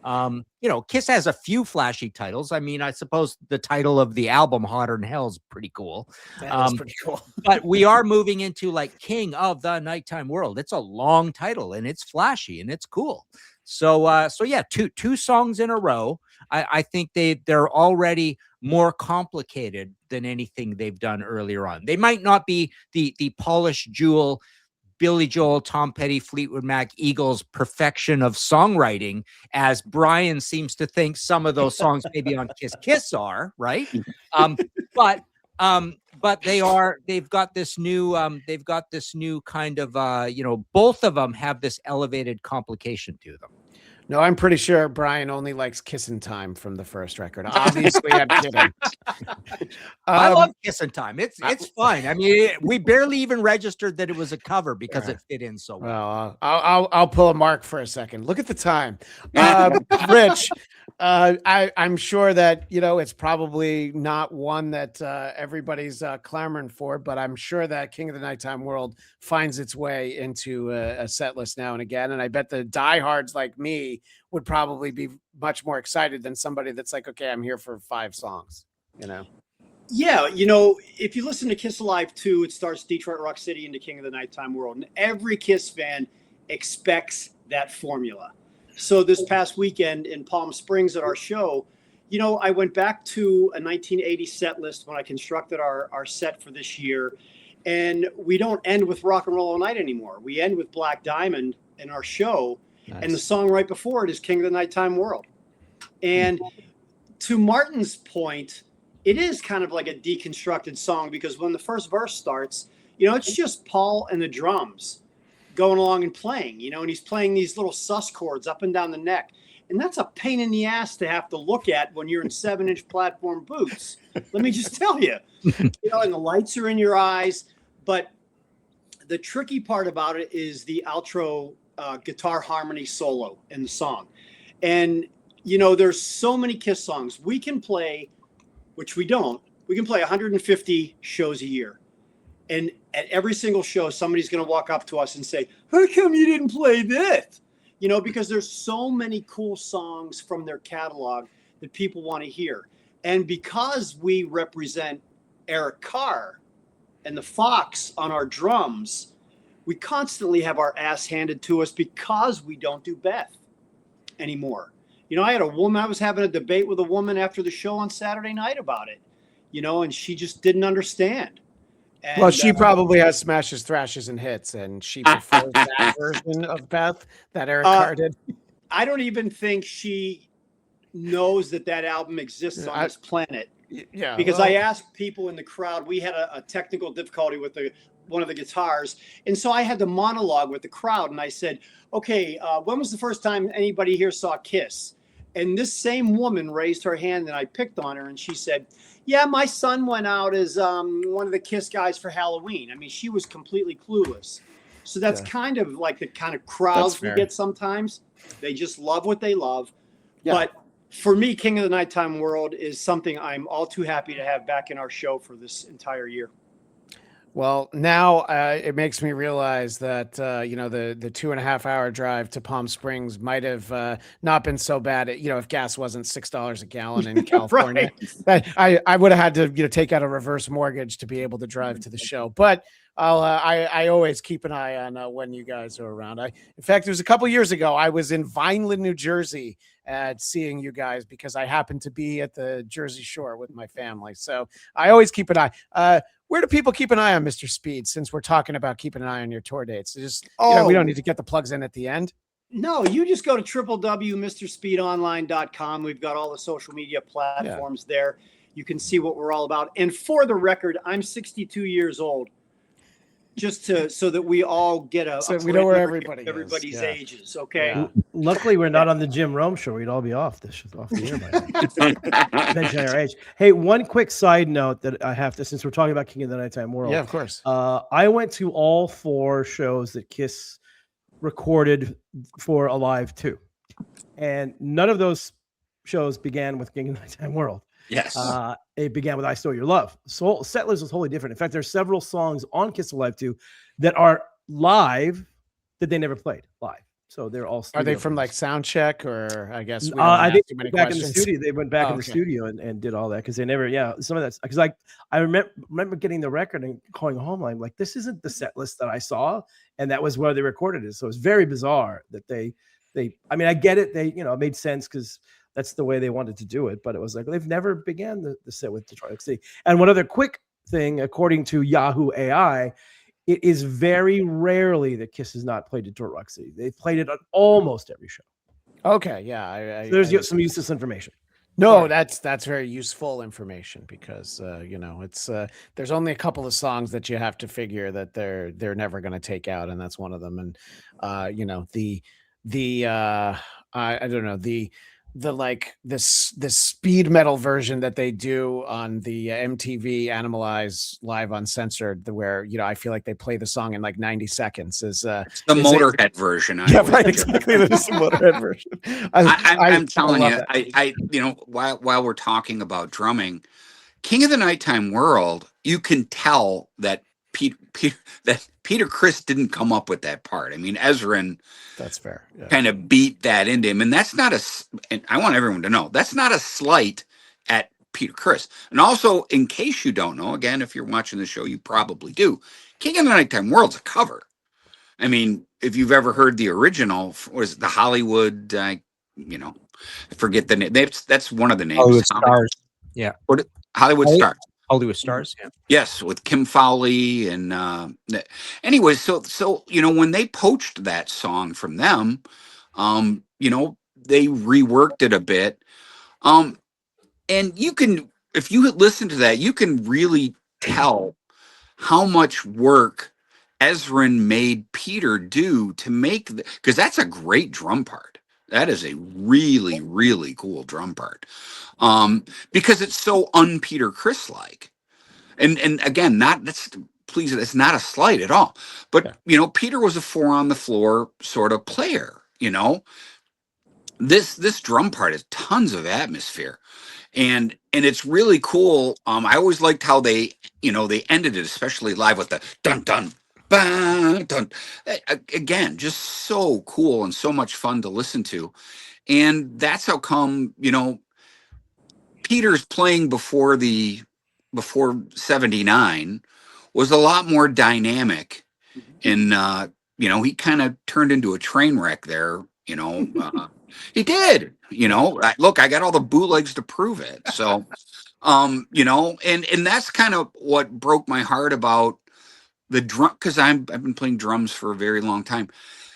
You know, Kiss has a few flashy titles. I mean, I suppose the title of the album, Hotter Than Hell, is pretty cool. That's pretty cool. But we are moving into like King of the Nighttime World. It's a long title and it's flashy and it's cool. So yeah, two songs in a row. I think they're already more complicated than anything they've done earlier on. They might not be the polished jewel, Billy Joel, Tom Petty, Fleetwood Mac, Eagles perfection of songwriting, as Brian seems to think some of those songs maybe on Kiss are, right? But they've got this new kind of you know, both of them have this elevated complication to them. No, I'm pretty sure Brian only likes Kissin' Time from the first record. Obviously, I'm kidding. I love Kissin' Time. It's fine. I mean, we barely even registered that it was a cover because it fit in so well. I'll pull a Mark for a second. Look at the time. Rich, I'm sure that, you know, it's probably not one that everybody's clamoring for, but I'm sure that King of the Nighttime World finds its way into a set list now and again. And I bet the diehards like me would probably be much more excited than somebody that's like, okay, I'm here for 5 songs, you know? Yeah, you know, if you listen to Kiss Alive 2, it starts Detroit Rock City into King of the Nighttime World. And every Kiss fan expects that formula. So this past weekend in Palm Springs at our show, you know, I went back to a 1980 set list when I constructed our set for this year. And we don't end with Rock and Roll All Night anymore. We end with Black Diamond in our show. Nice. And the song right before it is King of the Nighttime World. And to Martin's point, it is kind of like a deconstructed song, because when the first verse starts, you know, it's just Paul and the drums going along and playing, you know, and he's playing these little sus chords up and down the neck. And that's a pain in the ass to have to look at when you're in 7-inch platform boots. Let me just tell you, you know, and the lights are in your eyes. But the tricky part about it is the outro guitar harmony solo in the song. And, you know, there's so many Kiss songs we can play, which we don't. We can play 150 shows a year. And at every single show, somebody's going to walk up to us and say, how come you didn't play this? You know, because there's so many cool songs from their catalog that people want to hear. And because we represent Eric Carr and the Fox on our drums, we constantly have our ass handed to us because we don't do Beth anymore. You know, I was having a debate with a woman after the show on Saturday night about it, you know, and she just didn't understand. And, well, she probably has smashes, thrashes, and hits, and she prefers that version of Beth that Eric Carr did. I don't even think she knows that album exists on this planet. Yeah, because I asked people in the crowd. We had a technical difficulty with one of the guitars. And so I had to monologue with the crowd. And I said, okay, when was the first time anybody here saw Kiss? And this same woman raised her hand and I picked on her and she said, yeah, my son went out as one of the Kiss guys for Halloween. I mean, she was completely clueless. So that's kind of like the kind of crowds we get sometimes. They just love what they love. Yeah. But for me, King of the Nighttime World is something I'm all too happy to have back in our show for this entire year. Well, now it makes me realize that, you know, the 2.5 hour drive to Palm Springs might have not been so bad. You know, if gas wasn't $6 a gallon in California, that I would have had to, you know, take out a reverse mortgage to be able to drive to the show. But I always keep an eye on when you guys are around. In fact, it was a couple years ago. I was in Vineland, New Jersey, seeing you guys because I happened to be at the Jersey Shore with my family. So I always keep an eye. Where do people keep an eye on Mr. Speed, since we're talking about keeping an eye on your tour dates? Just, you know, we don't need to get the plugs in at the end. No, you just go to www.mrspeedonline.com. We've got all the social media platforms there. You can see what we're all about. And for the record, I'm 62 years old. Just so that we all get we know where everybody's ages. Okay. Yeah. Luckily, we're not on the Jim Rome show. We'd all be off the air by now. Mention our age. Hey, one quick side note that I have to, since we're talking about King of the Nighttime World. Yeah, of course. I went to all 4 shows that Kiss recorded for Alive 2, and none of those shows began with King of the Nighttime World. Yes. It began with I Stole Your Love. So Settlers was wholly different. In fact, there's several songs on Kiss Alive 2 that are live that they never played live. So they're all Are they from like sound check, or I guess I think back in the studio. They went back in the studio and did all that because they never some of that's because I remember getting the record and going home. I'm like, this isn't the set list that I saw, and that was where they recorded it. So it's very bizarre that they I mean, I get it. They, you know, it made sense because that's the way they wanted to do it. But it was like they've never began the set with Detroit City. And one other quick thing, according to Yahoo AI, it is very rarely that Kiss has not played Detroit Rock City. They've played it on almost every show. Okay, yeah. So there's some useless information. No, that's very useful information because you know, it's there's only a couple of songs that you have to figure that they're never going to take out, and that's one of them. And you know, I don't know, the like this speed metal version that they do on the MTV Animalize Live Uncensored, where, you know, I feel like they play the song in like 90 seconds is the Motorhead version. Yeah, right, exactly. The Motorhead version. I'm telling you, I you know, while we're talking about drumming, King of the Nighttime World, you can tell that Peter Criss didn't come up with that part. I mean, Ezrin, that's fair, kind of beat that into him, and that's not and I want everyone to know that's not a slight at Peter Criss. And also, in case you don't know, again, if you're watching the show, you probably do. King of the Nighttime World's a cover. I mean, if you've ever heard the original, was the Hollywood? You know, I forget the name. That's one of the names. Hollywood Stars. Yeah. Hollywood Stars. Hollywood Stars. Yeah. Yes, with Kim Fowley and anyway, so you know, when they poached that song from them, you know, they reworked it a bit. And you can, if you listen to that, you can really tell how much work Ezrin made Peter do to make because that's a great drum part. That is a really, really cool drum part. Because it's so un-Peter Criss-like. And again, it's not a slight at all. But you know, Peter was a 4 on the floor sort of player, you know. This drum part has tons of atmosphere. And it's really cool. I always liked how they ended it, especially live with the dun dun dun dun. Again, just so cool and so much fun to listen to. And that's how come, you know, Peter's playing before 79 was a lot more dynamic. And you know, he kind of turned into a train wreck there, you know. He did, you know. Look, I got all the bootlegs to prove it. So you know, and that's kind of what broke my heart about the drum, because I've been playing drums for a very long time.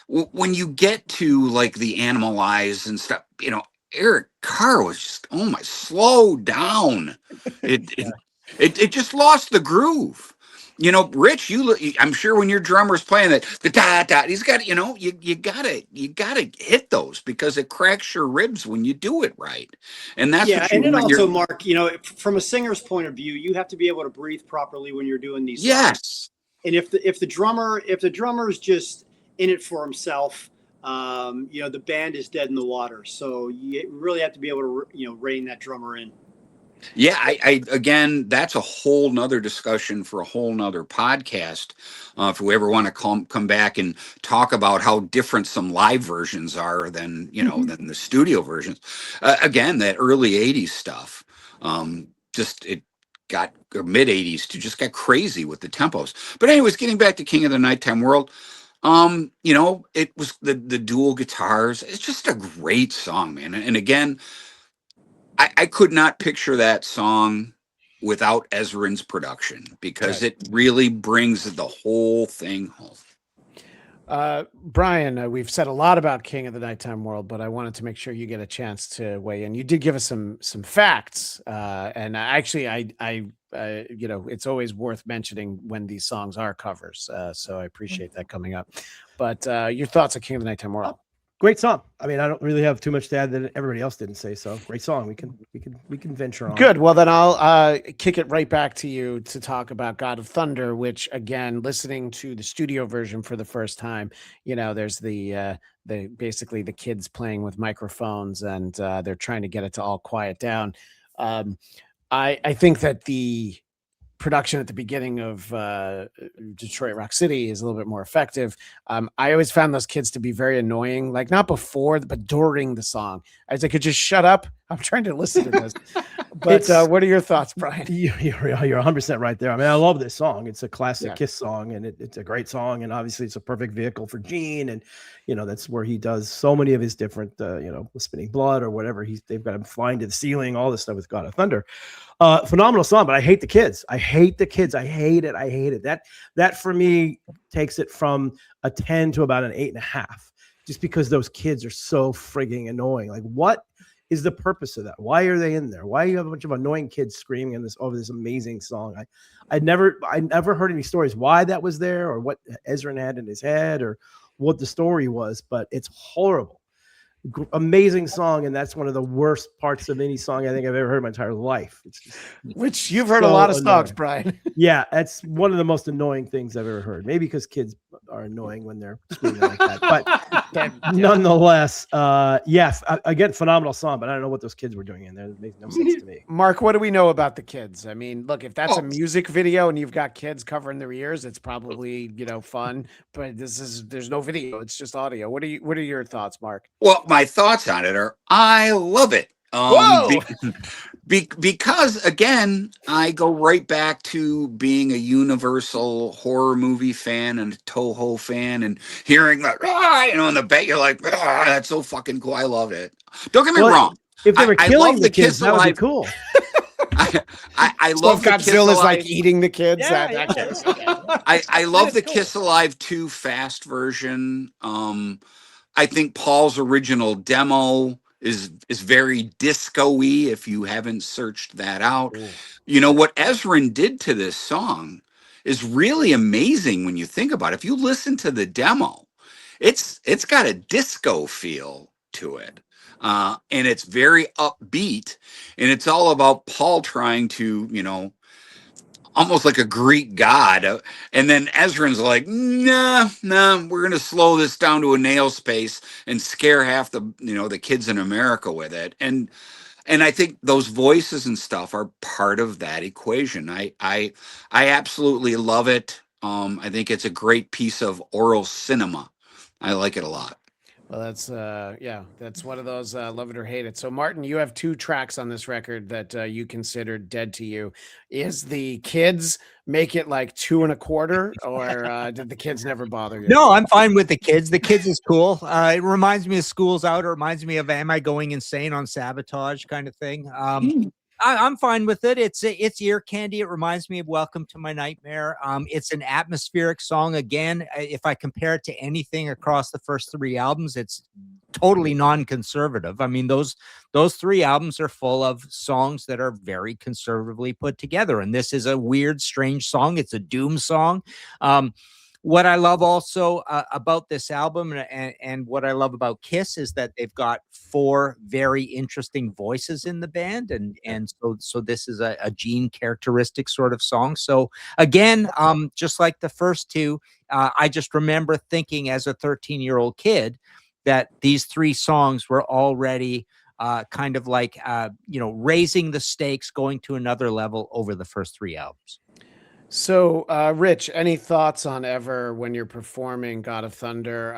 When you get to like the Animalize and stuff, you know, Eric Carr was just, oh my, slow down. It just lost the groove. Rich, I'm sure when your drummer's playing that, the da da, he's got, you gotta hit those because it cracks your ribs when you do it right, and that's Yeah, what you and then want. also, Mark, from a singer's point of view, you have to be able to breathe properly when you're doing these songs. Yes. And if the drummer's just in it for himself, the band is dead in the water. So you really have to be able to rein that drummer in. Yeah, I again, that's a whole nother discussion for a whole nother podcast. If we ever want to come back and talk about how different some live versions are than than the studio versions. Again, that early '80s stuff, just it got mid '80s to just got crazy with the tempos. But anyways, getting back to King of the Nighttime World. It was the dual guitars. It's just a great song, man. And again, I could not picture that song without Ezrin's production because it really brings the whole thing home. Brian, we've said a lot about King of the Nighttime World, but I wanted to make sure you get a chance to weigh in. You did give us some facts, and actually, I it's always worth mentioning when these songs are covers. So I appreciate that coming up. But your thoughts on King of the Nighttime World? Great song. I mean, I don't really have too much to add that everybody else didn't say. So great song. We can venture on. Good. Well, then I'll kick it right back to you to talk about God of Thunder, which again, listening to the studio version for the first time, there's the basically the kids playing with microphones and they're trying to get it to all quiet down. I think that the production at the beginning of Detroit Rock City is a little bit more effective. I always found those kids to be very annoying, like not before, but during the song. I was like, could just shut up. I'm trying to listen to this. But what are your thoughts, Brian? You're 100% right there. I mean, I love this song. It's a classic Kiss song, and it's a great song. And obviously, it's a perfect vehicle for Gene. And that's where he does so many of his different, Spinning Blood or whatever. They've got him flying to the ceiling, all this stuff with God of Thunder. Phenomenal song, but I hate the kids. I hate it. That for me takes it from a 10 to about an 8.5, just because those kids are so frigging annoying. Like, what is the purpose of that? Why are they in there? Why do you have a bunch of annoying kids screaming over this amazing song? I never heard any stories why that was there or what Ezra had in his head or what the story was, but it's horrible. Amazing song, and that's one of the worst parts of any song I think I've ever heard in my entire life. Which you've heard a lot of songs, Brian. Yeah, that's one of the most annoying things I've ever heard. Maybe because kids are annoying when they're screaming like that, but nonetheless, again, phenomenal song. But I don't know what those kids were doing in there. It makes no sense to me. Mark, what do we know about the kids? I mean, look, if that's a music video and you've got kids covering their ears, it's probably fun. But there's no video; it's just audio. What are your thoughts, Mark? Well, my thoughts on it are I love it. Because again, I go right back to being a Universal horror movie fan and a Toho fan, and hearing that in the back, you're like, that's so fucking cool. I love it. Don't get me wrong. If they were killing the kids, that would be cool. I love Godzilla's like eating the kids. I love the Kiss Alive 2 fast version. I think Paul's original demo is very disco-y if you haven't searched that out. Ooh. What Ezrin did to this song is really amazing when you think about it. If you listen to the demo, it's got a disco feel to it. And it's very upbeat, and it's all about Paul trying to, almost like a Greek god. And then Ezrin's like, nah, we're going to slow this down to a nail space and scare half the kids in America with it. And I think those voices and stuff are part of that equation. I absolutely love it. I think it's a great piece of oral cinema. I like it a lot. Well, that's one of those love it or hate it. So, Martin, you have 2 tracks on this record that you consider dead to you. Is the kids make it like 2 1/4, or did the kids never bother you? No, I'm fine with the kids. The kids is cool. It reminds me of School's Out. It reminds me of Am I Going Insane on Sabotage kind of thing. I'm fine with it. It's ear candy. It reminds me of Welcome to My Nightmare. It's an atmospheric song. Again, if I compare it to anything across the first 3 albums, it's totally non-conservative. I mean, those three albums are full of songs that are very conservatively put together, and this is a weird, strange song. It's a doom song. What I love also about this album and what I love about Kiss is that they've got 4 very interesting voices in the band, and so this is a Gene characteristic sort of song. So again, just like the first two, I just remember thinking as a 13-year-old kid that these 3 songs were already kind of like raising the stakes, going to another level over the first 3 albums. So, Rich, any thoughts on ever when you're performing God of Thunder,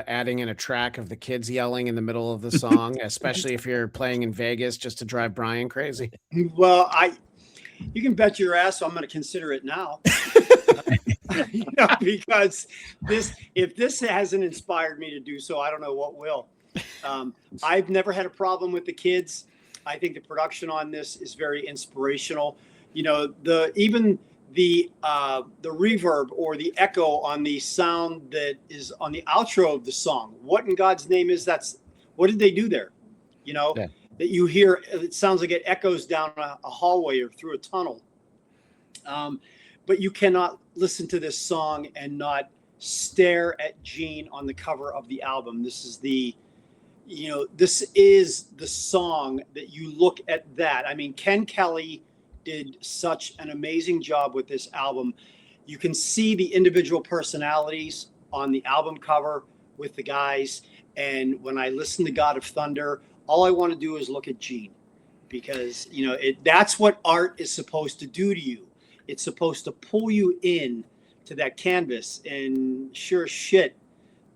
adding in a track of the kids yelling in the middle of the song, especially if you're playing in Vegas just to drive Brian crazy? Well, you can bet your ass I'm going to consider it now. Because if this hasn't inspired me to do so, I don't know what will. I've never had a problem with the kids. I think the production on this is very inspirational. The reverb or the echo on the sound that is on the outro of the song. What in God's name is that? What did they do there? That you hear, it sounds like it echoes down a hallway or through a tunnel. But you cannot listen to this song and not stare at Gene on the cover of the album. This is the song that you look at that. I mean, Ken Kelly did such an amazing job with this album. You can see the individual personalities on the album cover with the guys. And when I listen to God of Thunder, all I want to do is look at Gene, because that's what art is supposed to do to you. It's supposed to pull you in to that canvas. And sure as shit,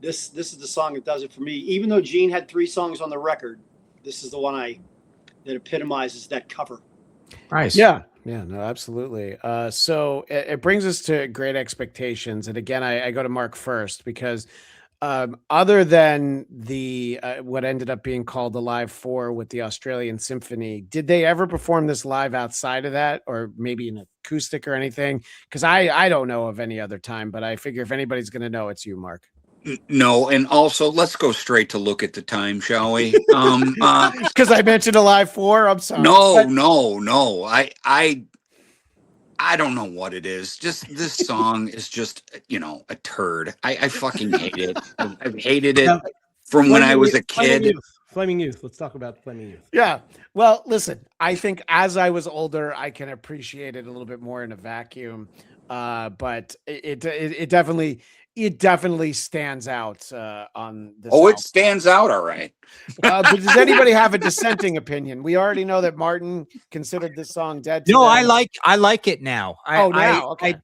this is the song that does it for me. Even though Gene had 3 songs on the record, this is the one that epitomizes that cover. Nice. Yeah, no, absolutely. So it brings us to Great Expectations. And again, I go to Mark first, because other than the what ended up being called the Live 4 with the Australian Symphony, did they ever perform this live outside of that, or maybe an acoustic or anything? Because I don't know of any other time, but I figure if anybody's going to know, it's you, Mark. No, and also let's go straight to Look at the Time, shall we? Because I mentioned a Live 4. I'm sorry. No. I don't know what it is. Just this song is just a turd. I fucking hate it. I've hated it from when I was a kid. Flaming Youth. Let's talk about Flaming Youth. Yeah. Well, listen, I think as I was older, I can appreciate it a little bit more in a vacuum. But it definitely stands out on this. Oh, it stands out, all right. But does anybody have a dissenting opinion? We already know that Martin considered this song dead. No, I like it now. Okay.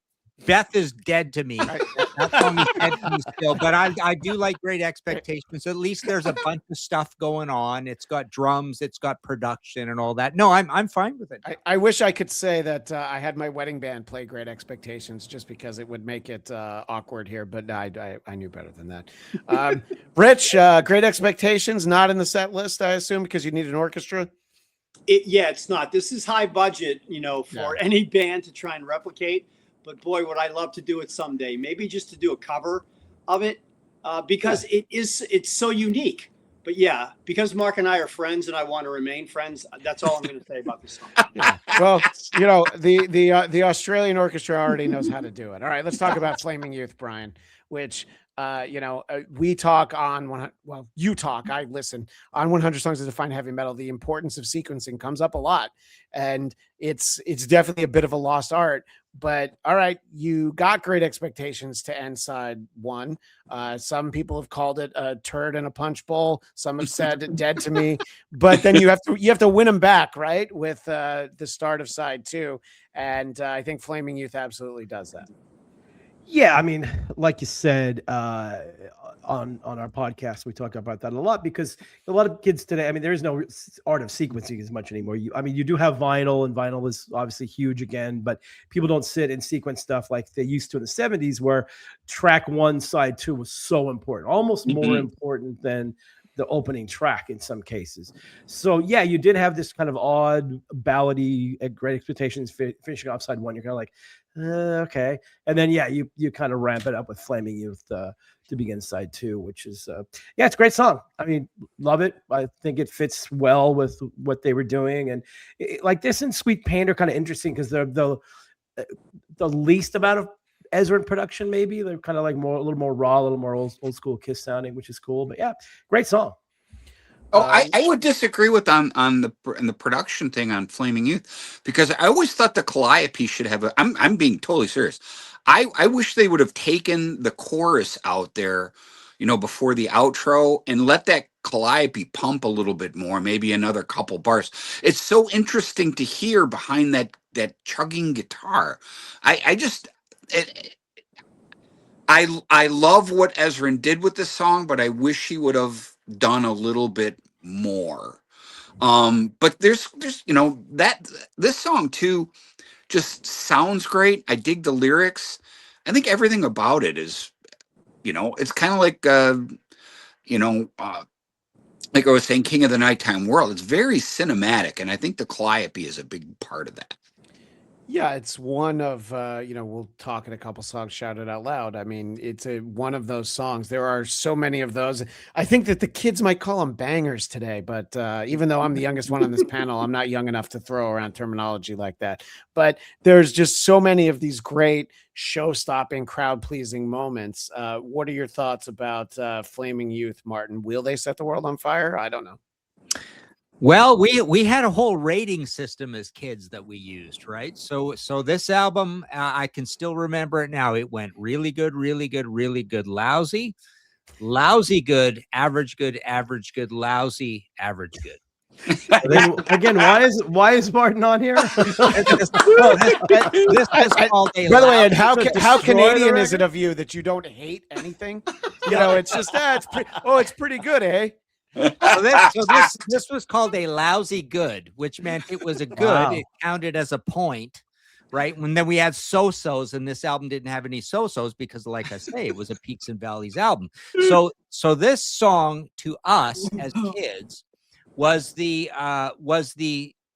Beth is dead to me. That song is dead to me still, but I do like Great Expectations. At least there's a bunch of stuff going on. It's got drums, it's got production and all that. No, I'm fine with it. I wish I could say that I had my wedding band play Great Expectations, just because it would make it awkward here, but I knew better than that. Rich, Great Expectations not in the set list, I assume, because you need an orchestra. It's not. This is high budget, for any band to try and replicate. But boy, would I love to do it someday. Maybe just to do a cover of it, because it's so unique. But yeah, because Mark and I are friends and I want to remain friends, that's all I'm going to say about this song. Yeah. Well, the Australian orchestra already knows how to do it. All right, let's talk about Flaming Youth, Brian, which we talk on you talk, I listen on 100 Songs to Define Heavy Metal. The importance of sequencing comes up a lot, and it's definitely a bit of a lost art. But all right, you got Great Expectations to end side 1. Some people have called it a turd in a punch bowl. Some have said dead to me. But then you have to win them back, right, with the start of side 2. And I think Flaming Youth absolutely does that. Yeah, I mean, like you said, on our podcast, we talk about that a lot, because a lot of kids today, I mean, there is no art of sequencing as much anymore. You do have vinyl, and vinyl is obviously huge again, but people don't sit and sequence stuff like they used to in the 70s, where track 1, side 2 was so important, almost more important than the opening track in some cases. So yeah, you did have this kind of odd ballady at Great Expectations finishing off side 1. You're kind of like, okay. And then, you kind of ramp it up with Flaming Youth to begin side 2, which is it's a great song. I mean, love it. I think it fits well with what they were doing, and like this and Sweet Pain are kind of interesting because they're the least amount of Ezra in production. Maybe they're kind of like a little more raw, a little more old school Kiss sounding, which is cool. But yeah, great song. Oh, I would disagree with on the production thing on Flaming Youth, because I always thought the Calliope should have I'm being totally serious. I wish they would have taken the chorus out there, before the outro, and let that Calliope pump a little bit more, maybe another couple bars. It's so interesting to hear behind that chugging guitar. I love what Ezrin did with this song, but I wish he would have done a little bit more. But there's that this song too just sounds great. I dig the lyrics. I think everything about it is, it's kind of like like I was saying, King of the Nighttime World. It's very cinematic, and I think the Calliope is a big part of that. Yeah, it's one of, we'll talk in a couple songs, Shout It Out Loud. I mean, it's one of those songs. There are so many of those. I think that the kids might call them bangers today, but even though I'm the youngest one on this panel, I'm not young enough to throw around terminology like that. But there's just so many of these great show-stopping, crowd-pleasing moments. What are your thoughts about Flaming Youth, Martin? Will they set the world on fire? I don't know. Well, we had a whole rating system as kids that we used, right? So this album, I can still remember it now. It went really good, really good, really good, lousy, lousy good, average good, average good, lousy, average good. Then, again, why is Martin on here? By the way, and how Canadian is it of you that you don't hate anything? It's just it's pretty good, eh? This was called a lousy good, which meant it was a good. Wow. It counted as a point, right? And then we had so-sos, and this album didn't have any so-sos because, like I say, it was a peaks and valleys album. So this song to us as kids was the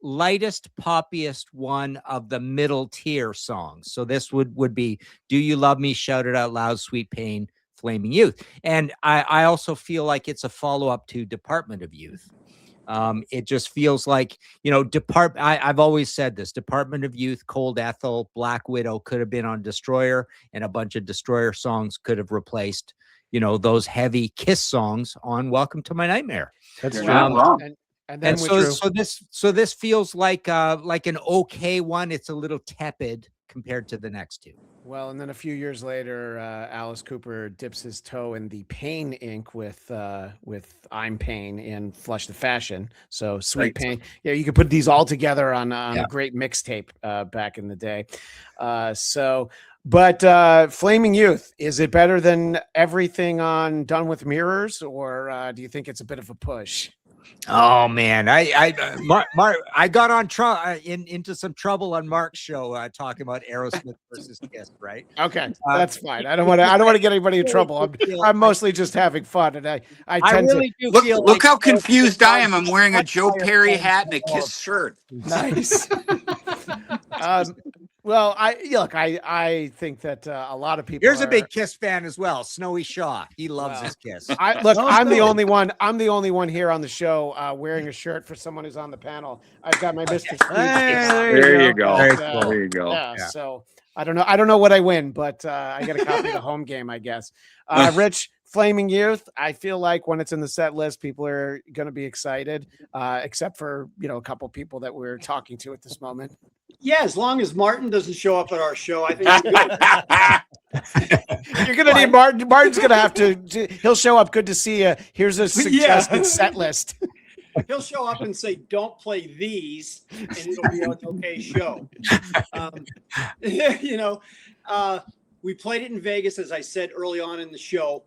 lightest, poppiest one of the middle tier songs. So this would be Do You Love Me, Shout It Out Loud, Sweet Pain, Flaming Youth. And I also feel like it's a follow-up to Department of Youth. It just feels like, I've always said this, Department of Youth, Cold Ethel, Black Widow could have been on Destroyer, and a bunch of Destroyer songs could have replaced, those heavy Kiss songs on Welcome to My Nightmare. That's true. And so this feels like an okay one. It's a little tepid compared to the next two. Well, and then a few years later, Alice Cooper dips his toe in the Pain ink with I'm Pain in Flush the Fashion. So Sweet Pain. Yeah, you could put these all together on a great mixtape back in the day. But Flaming Youth, is it better than everything on Done with Mirrors, or do you think it's a bit of a push? Oh man, Mark, I got into some trouble on Mark's show talking about Aerosmith versus Kiss, right? Okay, that's fine. I don't want to get anybody in trouble. I'm mostly just having fun, and I tend really to look how confused I am. I'm wearing a Joe Perry hat and a Kiss shirt. Nice. Well, I think that a lot of people. Here's a big Kiss fan as well, Snowy Shaw. He loves his Kiss. I'm the only one. I'm the only one here on the show wearing a shirt for someone who's on the panel. I've got my Mr. Steve. There you go. There you go. Yeah. So I don't know what I win, but I get a copy of the home game, I guess. Rich, Flaming Youth, I feel like when it's in the set list, people are going to be excited, except for a couple people that we're talking to at this moment. Yeah, as long as Martin doesn't show up at our show, I think I'm good. You're going to need Martin. Martin's going to have to. He'll show up. Good to see you. Here's a suggested set list. He'll show up and say, "Don't play these," and it'll be an okay show. We played it in Vegas, as I said early on in the show,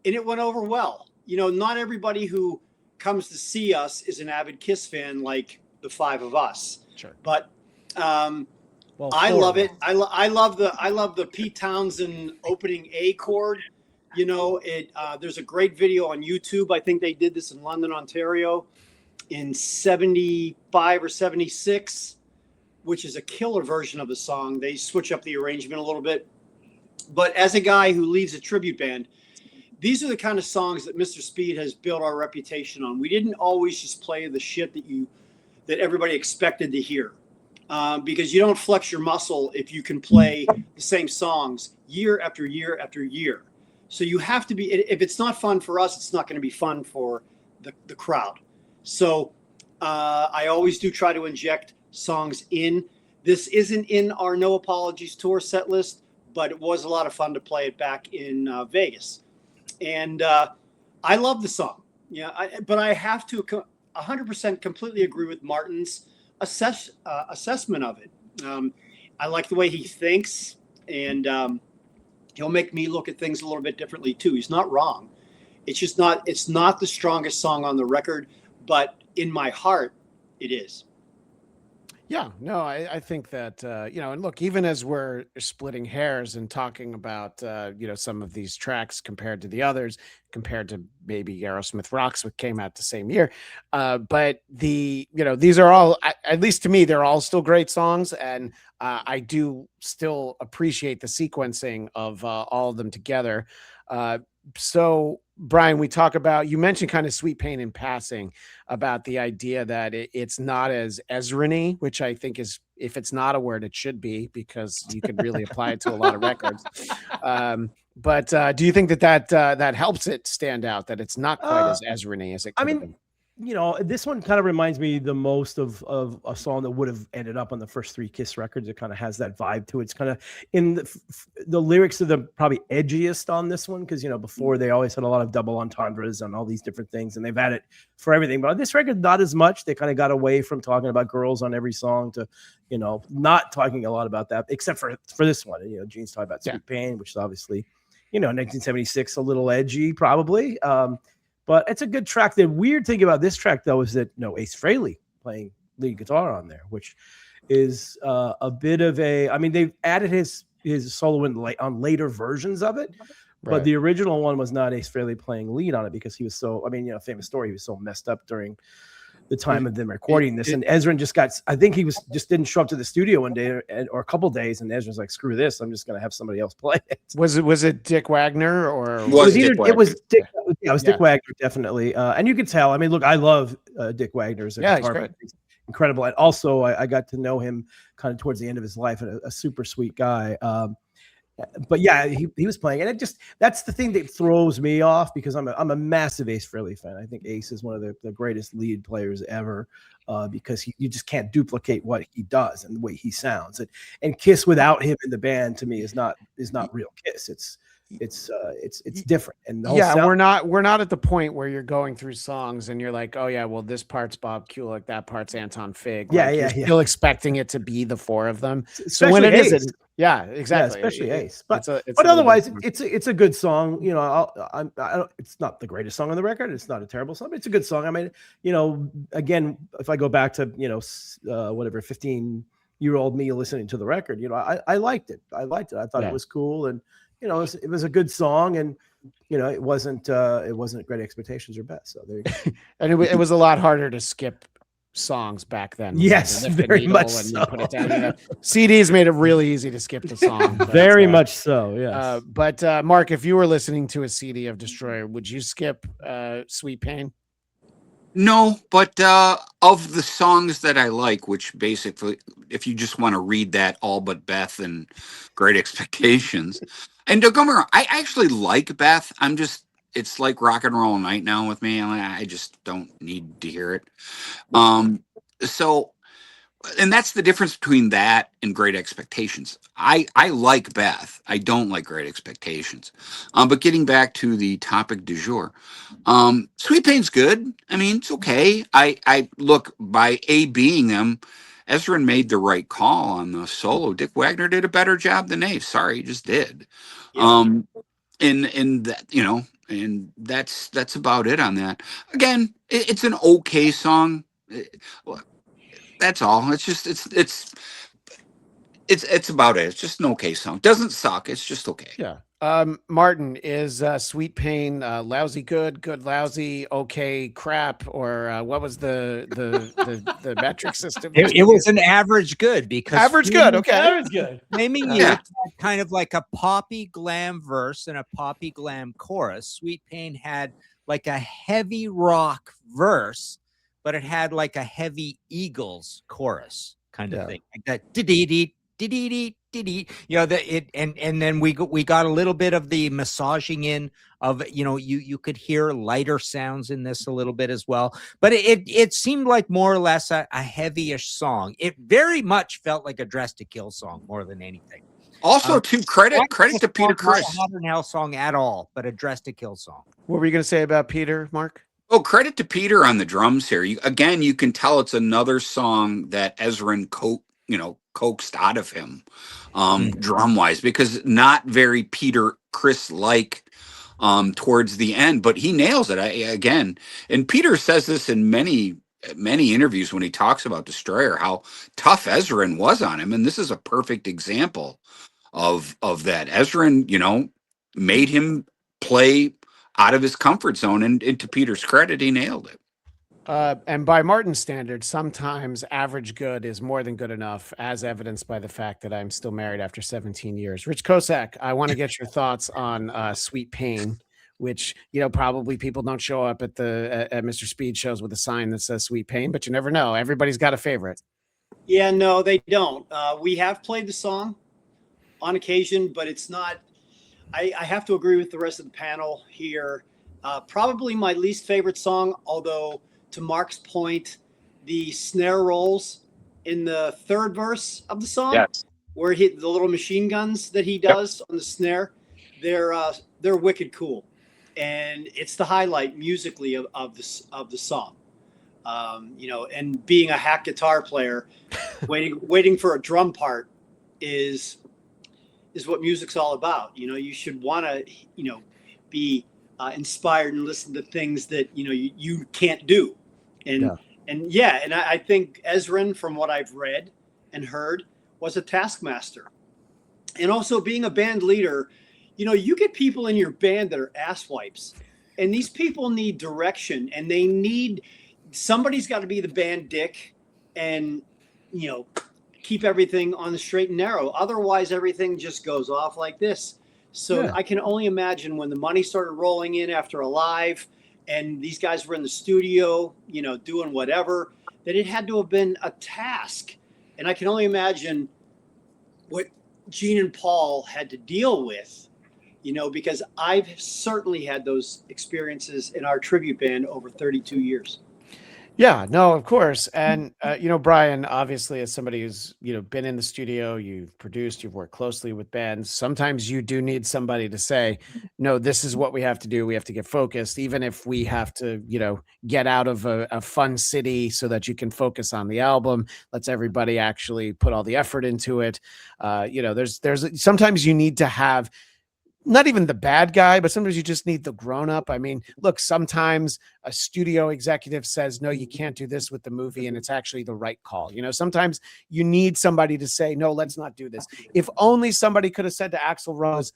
and it went over well. Not everybody who comes to see us is an avid Kiss fan like the five of us. Sure, but. I love it. I love the Pete Townsend opening A chord. There's a great video on YouTube. I think they did this in London, Ontario in 75 or 76, which is a killer version of the song. They switch up the arrangement a little bit. But as a guy who leads a tribute band, these are the kind of songs that Mr. Speed has built our reputation on. We didn't always just play the shit that everybody expected to hear, because you don't flex your muscle if you can play the same songs year after year after year. So you have to be. If it's not fun for us, it's not going to be fun for the crowd. So I always do try to inject songs in. This isn't in our No Apologies tour set list, but it was a lot of fun to play it back in Vegas. And I love the song. Yeah, but I have to 100% completely agree with Martin's assessment of it. I like the way he thinks, and he'll make me look at things a little bit differently too. He's not wrong. It's not the strongest song on the record, but in my heart, it is. Yeah, no, I think that, and look, even as we're splitting hairs and talking about, some of these tracks compared to the others, compared to maybe Aerosmith Rocks, which came out the same year. But these are all, at least to me, they're all still great songs. And I do still appreciate the sequencing of all of them together. So Brian, you mentioned kind of Sweet Pain in passing about the idea that it's not as Ezra-y, which I think is, if it's not a word, it should be, because you could really apply it to a lot of records. But do you think that helps it stand out, that it's not quite as Ezra-y as it could have been? This one kind of reminds me the most of a song that would have ended up on the first 3 Kiss records. It kind of has that vibe to it. It's kind of in the lyrics are the probably edgiest on this one, because before they always had a lot of double entendres and all these different things, and they've had it for everything. But on this record, not as much. They kind of got away from talking about girls on every song to not talking a lot about that, except for this one. Gene's talking about Sweet Pain, which is obviously 1976, a little edgy probably. But it's a good track. The weird thing about this track, though, is that Ace Frehley playing lead guitar on there, which is a bit of a. I mean, they've added his solo on later versions of it, but the original one was not Ace Frehley playing lead on it, because he was so. I mean, famous story. He was so messed up during the time of them recording this, and Ezra I think he didn't show up to the studio one day or a couple days, and Ezra's like, screw this, I'm just gonna have somebody else play it. Was it Dick Wagner, or it was Dick? Yeah, it was Dick Wagner, definitely. And you could tell. I mean, look, I love Dick Wagner as a guitar player. He's incredible. And also, I got to know him kind of towards the end of his life, and a super sweet guy. But yeah, he was playing, and that's the thing that throws me off, because I'm a massive Ace Frehley fan. I think Ace is one of the greatest lead players ever, because you just can't duplicate what he does and the way he sounds. And Kiss without him in the band, to me, is not real Kiss. It's different. And the whole we're not at the point where you're going through songs and you're like, oh yeah, well, this part's Bob Kulick, that part's Anton Fig. You're still expecting it to be be the 4 of them. So when it isn't, exactly, especially Ace. But it's otherwise, it's a good song. It's not the greatest song on the record. It's not a terrible song, but it's a good song. I mean, again, if I go back to 15-year-old me listening to the record, I liked it. I thought it was cool, and it was a good song, and it wasn't Great Expectations or best. So there you go. And it was a lot harder to skip songs back then. Yes, very much so. Put it down, CDs made it really easy to skip the song. Very much so, yes. But Mark, if you were listening to a CD of Destroyer, would you skip Sweet Pain? No, but of the songs that I like, which basically, if you just want to read that, All But Beth and Great Expectations, and don't get me wrong, I actually like Beth. It's like Rock and Roll Night now with me. I just don't need to hear it. And that's the difference between that and Great Expectations. I like Beth. I don't like Great Expectations. But getting back to the topic du jour, Sweet Pain's good. I mean, it's okay. I look, by being them, Ezra made the right call on the solo. Dick Wagner did a better job than Ace. Sorry, he just did. Yeah. And that, and that's about it on that. Again, it's an okay song. That's all. It's just it's about it. It's just an okay song. Doesn't suck. It's just okay. Yeah. Martin, is Sweet Pain lousy good, good lousy, okay crap, or what was the metric system? It was an average good because Average good, okay. Average good. Flaming Yeah. Youth had kind of like a poppy glam verse and a poppy glam chorus. Sweet Pain had like a heavy rock verse, but it had like a heavy Eagles chorus kind of thing, like that. Dee-dee-dee, dee-dee-dee, dee-dee. You know, and then we got a little bit of the massaging in of, you know, you could hear lighter sounds in this a little bit as well, but it seemed like more or less a heavyish song. It very much felt like a Dress to Kill song more than anything. Also, to credit to Peter Criss. Not a Modern Hell song at all, but a Dress to Kill song. What were you going to say about Peter, Mark? Oh, credit to Peter on the drums here. You can tell it's another song that Ezrin coaxed out of him, drum wise, because not very Peter Criss like towards the end, but he nails it again. And Peter says this in many interviews when he talks about Destroyer, how tough Ezrin was on him, and this is a perfect example of that. Ezrin, made him play out of his comfort zone, and to Peter's credit, he nailed it. And by Martin's standards, sometimes average good is more than good enough, as evidenced by the fact that I'm still married after 17 years. Rich Kosak, I want to get your thoughts on Sweet Pain, which, probably people don't show up at at Mr. Speed shows with a sign that says Sweet Pain, but you never know. Everybody's got a favorite. Yeah, no, they don't. We have played the song on occasion, but it's not. I have to agree with the rest of the panel here. Probably my least favorite song, although to Mark's point, the snare rolls in the third verse of the song, where the little machine guns that he does on the snare, they're wicked cool, and it's the highlight musically of the song. And being a hack guitar player, waiting for a drum part is what music's all about. You should want to, be inspired and listen to things that, you can't do. And I think Ezrin, from what I've read and heard, was a taskmaster. And also being a band leader, you get people in your band that are asswipes, and these people need direction, and somebody's got to be the band dick and, keep everything on the straight and narrow. Otherwise, everything just goes off like this. So I can only imagine when the money started rolling in after a live and these guys were in the studio, doing whatever, that it had to have been a task. And I can only imagine what Gene and Paul had to deal with, because I've certainly had those experiences in our tribute band over 32 years. Yeah, no, of course. And, Brian, obviously, as somebody who's, been in the studio, you've produced, you've worked closely with bands. Sometimes you do need somebody to say, no, this is what we have to do. We have to get focused, even if we have to, get out of a fun city so that you can focus on the album. Let's everybody actually put all the effort into it. There's sometimes you need to have not even the bad guy, but sometimes you just need the grown up. I mean, look, sometimes a studio executive says, no, you can't do this with the movie, and it's actually the right call. Sometimes you need somebody to say, no, let's not do this. If only somebody could have said to Axl Rose,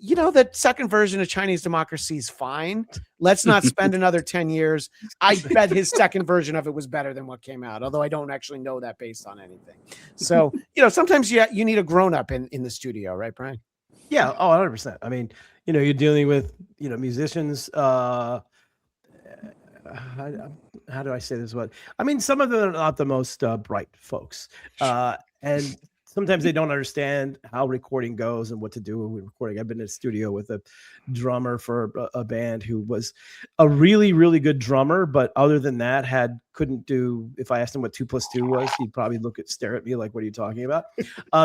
that second version of Chinese Democracy is fine. Let's not spend another 10 years. I bet his second version of it was better than what came out, although I don't actually know that based on anything. So, sometimes you need a grown up in the studio, right, Brian? Yeah, 100%. I mean, you're dealing with, musicians. How do I say this? I mean, some of them are not the most bright folks, and sometimes they don't understand how recording goes and what to do with recording. I've been in a studio with a drummer for a band who was a really, really good drummer, but other than that, couldn't do. If I asked him what 2 + 2 was, he'd probably stare at me like, "What are you talking about?"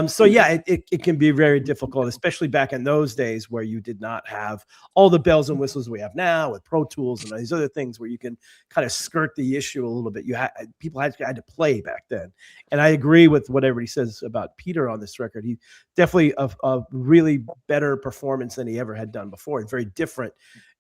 So yeah, it can be very difficult, especially back in those days where you did not have all the bells and whistles we have now with Pro Tools and all these other things where you can kind of skirt the issue a little bit. People had to play back then, and I agree with what everybody says about Peter on this record. He definitely a really better performance than he ever had done before, and very different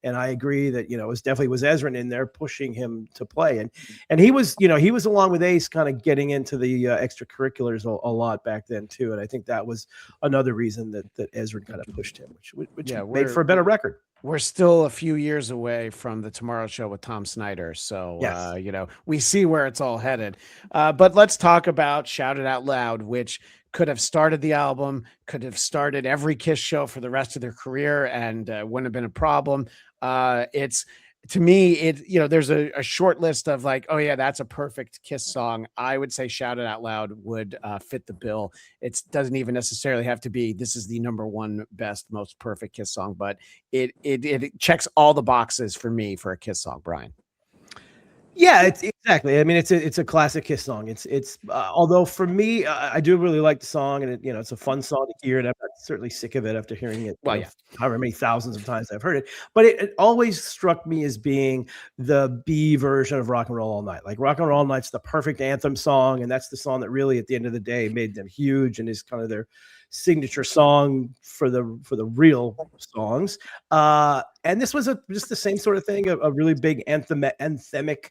And I agree that, it was definitely Ezrin in there pushing him to play. And he was, he was along with Ace kind of getting into the extracurriculars a lot back then too. And I think that was another reason that Ezrin kind of pushed him, which made for a better record. We're still a few years away from the Tomorrow Show with Tom Snyder. So, yes. We see where it's all headed. But let's talk about Shout It Out Loud, which could have started the album, could have started every Kiss show for the rest of their career, and wouldn't have been a problem. To me, there's a short list of like, oh yeah, that's a perfect Kiss song. I would say Shout It Out Loud would fit the bill. It doesn't even necessarily have to be, this is the number one best, most perfect Kiss song, but it checks all the boxes for me for a Kiss song, Brian. Yeah, it's exactly. I mean, it's a classic Kiss song. It's although for me, I do really like the song, and it's a fun song to hear, and I'm not certainly sick of it after hearing it. Well, however many thousands of times I've heard it, but it always struck me as being the B version of Rock and Roll All Night. Like Rock and Roll All Night's the perfect anthem song, and that's the song that really, at the end of the day, made them huge and is kind of their signature song for the real songs. And this was just the same sort of thing, a really big anthemic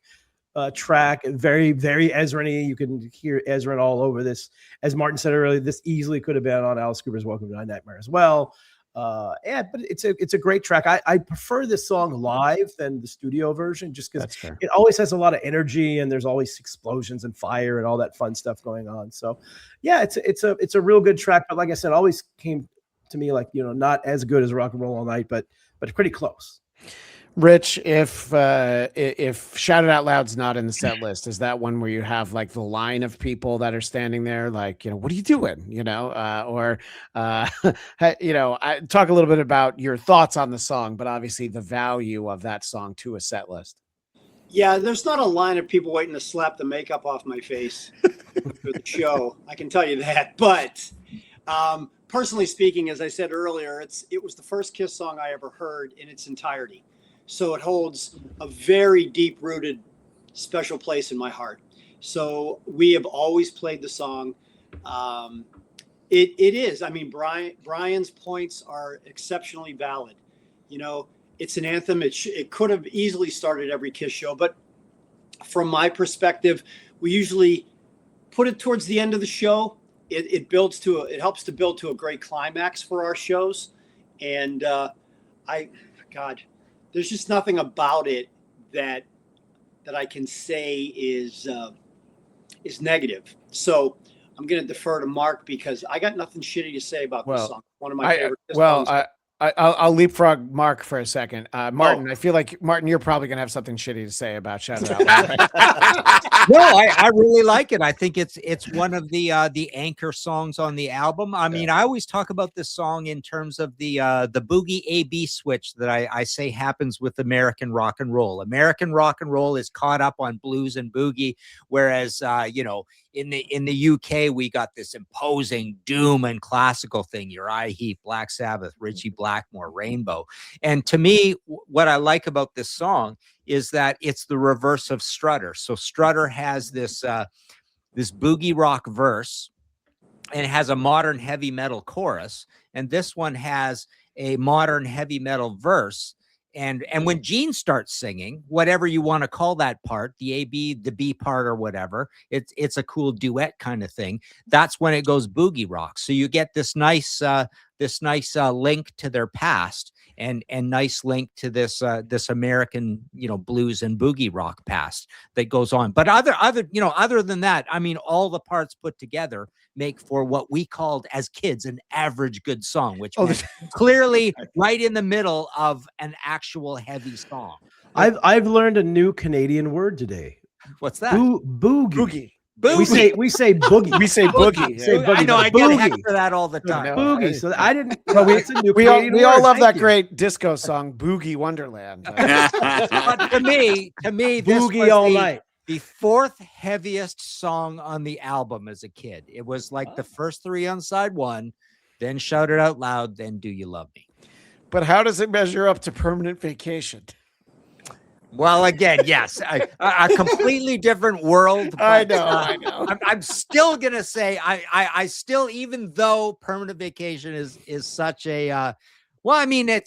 track, very, very Ezrin-y. You can hear Ezrin all over this. As Martin said earlier, this easily could have been on Alice Cooper's Welcome to My Nightmare as well. But it's a great track. I prefer this song live than the studio version, just because it always has a lot of energy and there's always explosions and fire and all that fun stuff going on. So yeah, it's a real good track. But like I said, always came to me like, not as good as Rock and Roll All Night, but pretty close. Rich, if Shout It Out Loud's not in the set list, is that one where you have like the line of people that are standing there like, what are you doing? I talk a little bit about your thoughts on the song, but obviously the value of that song to a set list. Yeah, there's not a line of people waiting to slap the makeup off my face for the show. I can tell you that. But personally speaking, as I said earlier, it was the first Kiss song I ever heard in its entirety. So it holds a very deep-rooted, special place in my heart. So we have always played the song. It is. I mean, Brian's points are exceptionally valid. It's an anthem. It could have easily started every Kiss show, but from my perspective, we usually put it towards the end of the show. It helps to build to a great climax for our shows, and there's just nothing about it that I can say is negative. So I'm going to defer to Mark because I got nothing shitty to say about this song. One of my favorite songs. I'll leapfrog Mark for a second. Martin, I feel like, Martin, you're probably going to have something shitty to say about Shout It Out Loud. No, I really like it. I think it's one of the anchor songs on the album. I mean, I always talk about this song in terms of the boogie A-B switch that I say happens with American rock and roll. American rock and roll is caught up on blues and boogie, whereas in the UK we got this imposing doom and classical thing. Uriah Heep, Black Sabbath, Ritchie Blackmore, Rainbow. And to me, what I like about this song is that it's the reverse of Strutter. So Strutter has this boogie rock verse and it has a modern heavy metal chorus, and this one has a modern heavy metal verse. And when Gene starts singing, whatever you want to call that part, the A-B, the B part or whatever, it's a cool duet kind of thing. That's when it goes boogie rock. So you get this nice link to their past and nice link to this American, blues and boogie rock past that goes on. But other than that, I mean, all the parts put together make for what we called as kids an average good song, which meant clearly right in the middle of an actual heavy song. I've learned a new Canadian word today. What's that? Boogie. We say boogie. We say boogie. Say boogie. I know. I get heck for that all the time. Boogie. So I didn't. We all love that great disco song, Boogie Wonderland. But to me, this Boogie was All Night. The fourth heaviest song on the album as a kid. It was like the first three on side one, then Shout It Out Loud, then Do You Love Me? But how does it measure up to Permanent Vacation? Well, again, yes, a completely different world. But, I know. I'm still gonna say I still, even though Permanent Vacation is such a Well, I mean, I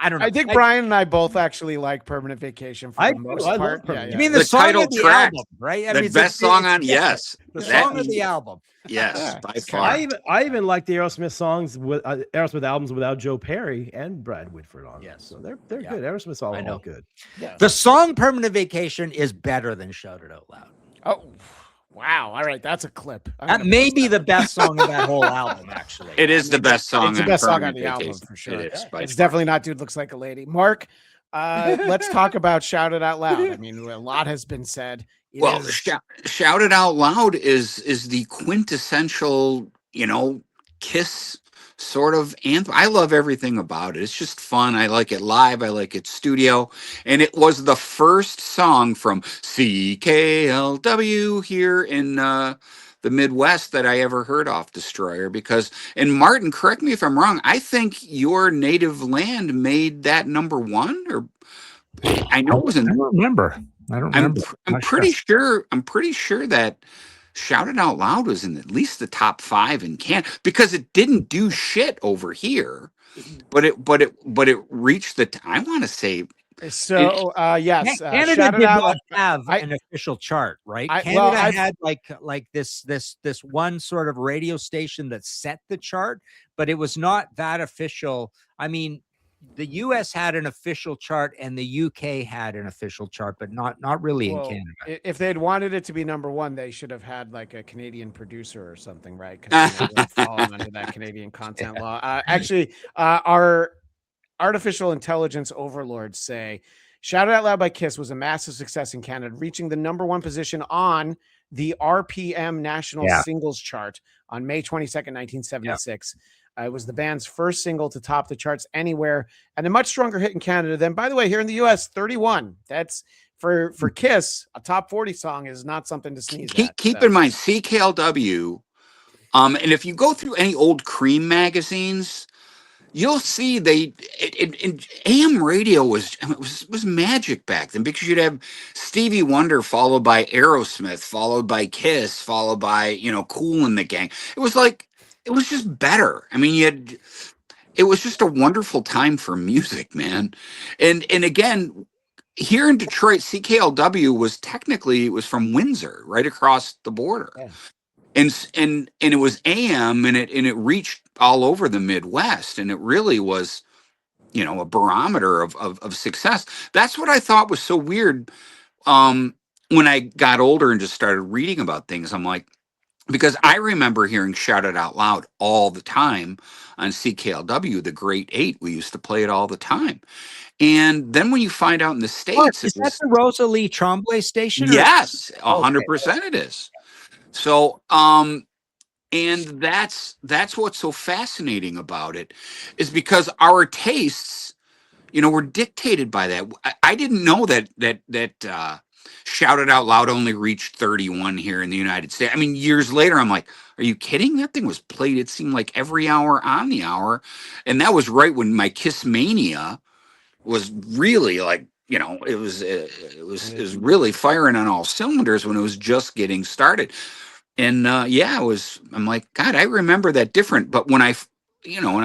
don't know. I think Brian and I both actually like Permanent Vacation for the most love part. Permanent You mean The the song title of the track, album, right? I the mean, best song on, yes. the That- song of the album. Yes, by it's far. I even like the Aerosmith songs with Aerosmith albums without Joe Perry and Brad Whitford on them. Yes. So they're good. Aerosmith's all good. Yeah. The song "Permanent Vacation" is better than "Shout It Out Loud." Oh, wow. All right. That's a clip. That may be the best song of that whole album, actually. It is the best song. It's the on best song on Permanent the album Vacation. for sure. It is. By It's far. definitely not Dude Looks Like a Lady. Mark, let's talk about Shout It Out Loud. I mean, a lot has been said. Well, Shout It Out Loud is the quintessential, Kiss sort of anthem. I love everything about it. It's just fun. I like it live. I like it studio. And it was the first song from CKLW here in the Midwest that I ever heard off Destroyer, because, and Martin, correct me if I'm wrong, I think Your Native Land made that #1, or I know it was I don't remember. I'm pretty sure that Shout It Out Loud was in at least the top 5 in Canada, because it didn't do shit over here, but it reached I want to say. So yes, Canada Shout did It Out not Loud. have an official chart, right? I've- Canada had like this one sort of radio station that set the chart, but it was not that official. I mean, the US had an official chart and the UK had an official chart, but not really in Canada. If they'd wanted it to be #1, they should have had like a Canadian producer or something, right? Because they would fall under that Canadian content law. Actually, our artificial intelligence overlords say Shout It Out Loud by Kiss was a massive success in Canada, reaching the #1 position on the RPM National Singles Chart on May 22nd, 1976. It was the band's first single to top the charts anywhere, and a much stronger hit in Canada than, by the way, here in the US, 31. That's for Kiss, a top 40 song is not something to sneeze at. Keep in mind, CKLW, and if you go through any old Cream magazines, you'll see in AM radio was magic back then, because you'd have Stevie Wonder followed by Aerosmith, followed by Kiss, followed by Kool and the Gang. It was just better. I mean, it was just a wonderful time for music, man. And again, here in Detroit, CKLW was from Windsor, right across the border. Yeah. And it was AM, and it reached all over the Midwest, and it really was, a barometer of success. That's what I thought was so weird. When I got older and just started reading about things, I'm like, because I remember hearing Shout It Out Loud all the time on CKLW, the Great 8. We used to play it all the time. And then when you find out in the States, Is that the Rosalie Tremblay station? Yes, 100% it is. So, and that's what's so fascinating about it, is because our tastes, were dictated by that. I didn't know that Shout It Out Loud only reached 31 here in the United States. I mean, years later, I'm like, are you kidding? That thing was played, it seemed like every hour on the hour. And that was right when my Kiss Mania was really like, it was really firing on all cylinders when it was just getting started. And I'm like, God, I remember that different. But when I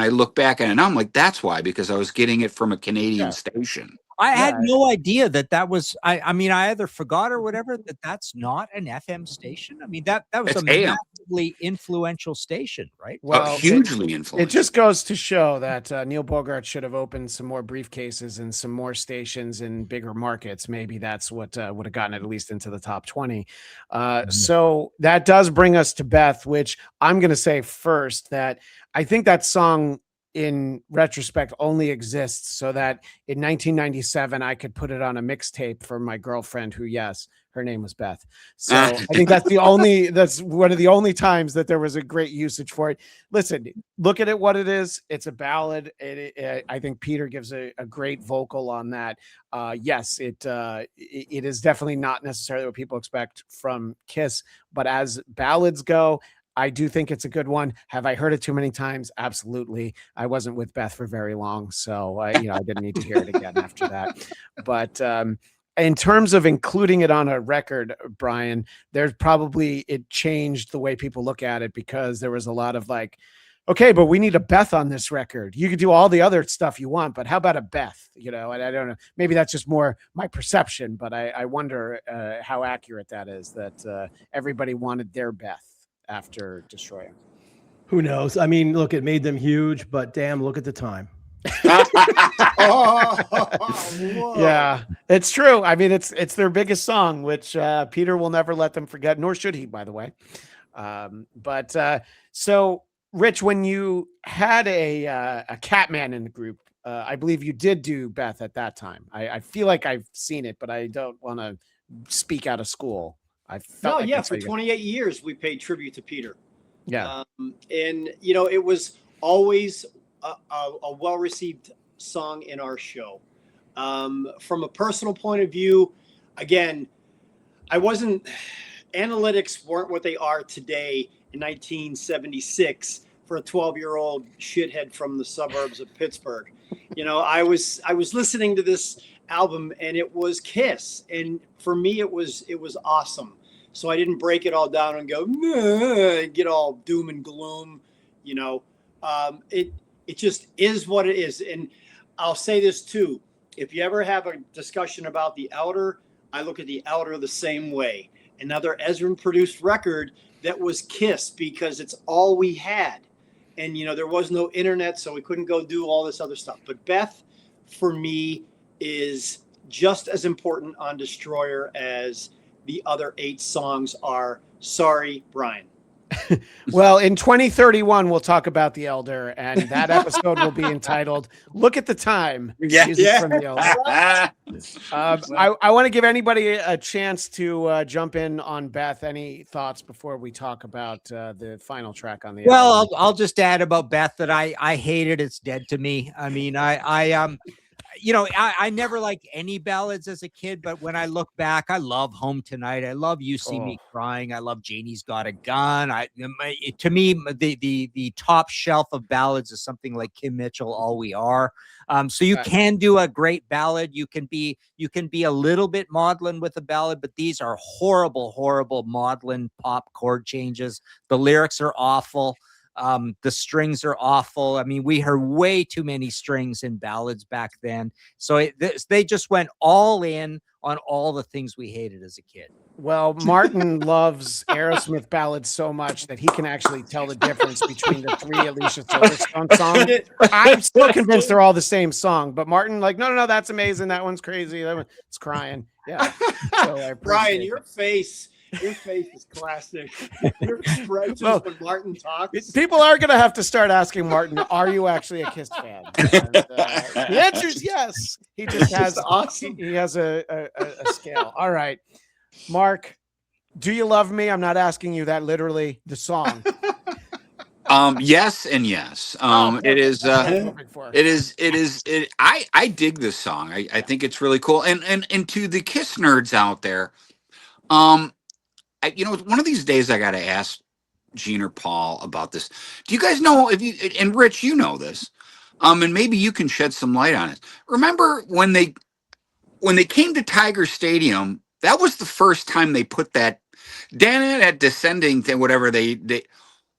look back at it now, I'm like, that's why, because I was getting it from a Canadian station. I had no idea that was, I mean, I either forgot or whatever, that's not an FM station. I mean, that was It's a AM. massively influential station, right? Well, hugely influential. It just goes to show that Neil Bogart should have opened some more briefcases and some more stations in bigger markets. Maybe that's what would have gotten it at least into the top 20. So that does bring us to Beth, which I'm going to say first that I think that song in retrospect only exists so that in 1997 I could put it on a mixtape for my girlfriend who, yes, her name was Beth. So I think that's one of the only times that there was a great usage for it. Listen, look at it, what it is. It's a ballad. I think Peter gives a great vocal on that. Yes, it is definitely not necessarily what people expect from Kiss, but as ballads go, I do think it's a good one. Have I heard it too many times? Absolutely. I wasn't with Beth for very long, so I didn't need to hear it again after that. But in terms of including it on a record, Brian, it changed the way people look at it, because there was a lot of like okay, but we need a Beth on this record. You could do all the other stuff you want, but how about a Beth? And I don't know. Maybe that's just more my perception, but I wonder how accurate that is, that everybody wanted their Beth after Destroyer. Who knows? I mean, look, it made them huge, but damn, look at the time. Yeah, it's true. I mean, it's their biggest song, which Peter will never let them forget, nor should he, by the way. So Rich, when you had a Catman in the group, I believe you did do Beth at that time. I feel like I've seen it, but I don't want to speak out of school. I felt for 28 years we paid tribute to Peter. Yeah. And it was always a well-received song in our show. From a personal point of view, again, analytics weren't what they are today in 1976 for a 12-year-old shithead from the suburbs of Pittsburgh. I was listening to this album and it was Kiss, and for me it was awesome. So I didn't break it all down and go and get all doom and gloom. It just is what it is. And I'll say this too: if you ever have a discussion about The Elder, I look at The Elder the same way. Another Ezrin produced record that was Kiss, because it's all we had. And, there was no internet, so we couldn't go do all this other stuff. But Beth, for me, is just as important on Destroyer as the other 8 songs are. Sorry, Brian. Well, in 2031, we'll talk about The Elder, and that episode will be entitled "Look at the Time." Music from The Elder. I want to give anybody a chance to jump in on Beth. Any thoughts before we talk about the final track on the Well, album? I'll just add about Beth that I hate it. It's dead to me. I mean, I never liked any ballads as a kid, but when I look back, I love Home Tonight. I love You See Me Crying. I love Janie's Got a Gun. To me, the top shelf of ballads is something like Kim Mitchell, All We Are. So you can do a great ballad. You can be a little bit maudlin with a ballad, but these are horrible maudlin pop chord changes. The lyrics are awful. The strings are awful. I mean, we heard way too many strings in ballads back then. So they just went all in on all the things we hated as a kid. Well, Martin loves Aerosmith ballads so much that he can actually tell the difference between the 3 Alicia Silverstone songs. I'm still convinced they're all the same song, but Martin, no, that's amazing. That one's crazy. That one's crying. Yeah. So Brian, your face is classic. Your expressions when Martin talks. People are going to have to start asking Martin, are you actually a Kiss fan? And, the answer is yes. He just has awesome. He has a scale. All right. Mark, Do You Love Me? I'm not asking you that literally, the song. Yes and yes. It is I dig this song. I think it's really cool. And to the Kiss nerds out there, one of these days I got to ask Gene or Paul about this. Do you guys know, and Rich, you know this, and maybe you can shed some light on it. Remember when they came to Tiger Stadium, that was the first time they put that descending thing, whatever they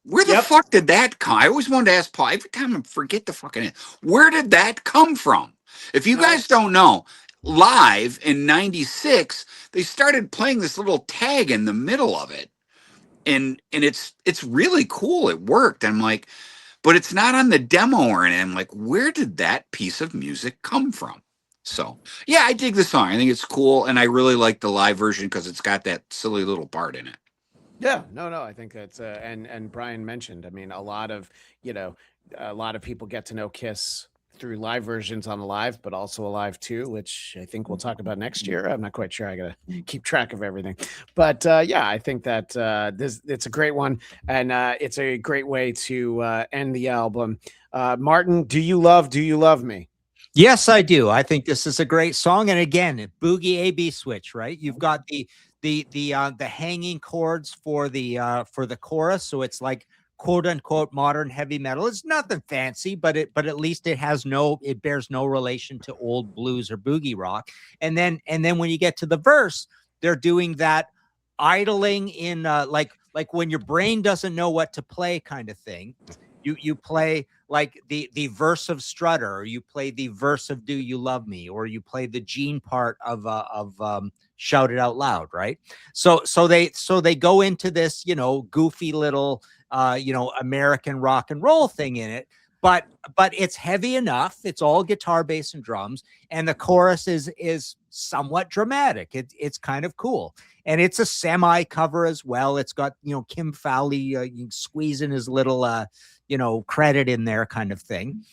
where the fuck did that come? I always wanted to ask Paul every time I forget the fucking where did that come from? If you guys don't know, live in '96, they started playing this little tag in the middle of it. And it's really cool. It worked. I'm like, but it's not on the demo or anything. I'm like, where did that piece of music come from? So yeah, I dig the song. I think it's cool, and I really like the live version because it's got that silly little part in it. Yeah, no, I think that's and Brian mentioned. I mean, a lot of people get to know Kiss through live versions on Alive, but also Alive 2, which I think we'll talk about next year. I'm not quite sure. I gotta keep track of everything, but yeah, I think that it's a great one, and it's a great way to end the album. Martin, Do You Love Me? Yes, I do. I think this is a great song, and again, boogie A/B switch. Right, you've got the hanging chords for the chorus, so it's like quote unquote modern heavy metal. It's nothing fancy, but at least it bears no relation to old blues or boogie rock. And then when you get to the verse, they're doing that idling in like when your brain doesn't know what to play kind of thing. You play like the verse of Strutter, or you play the verse of Do You Love Me, or you play the Gene part of Shout It Out Loud, right? So they go into this, goofy little American rock and roll thing in it, but it's heavy enough. It's all guitar, bass, and drums, and the chorus is somewhat dramatic. It's kind of cool, and it's a semi cover as well. It's got Kim Fowley squeezing his little credit in there, kind of thing.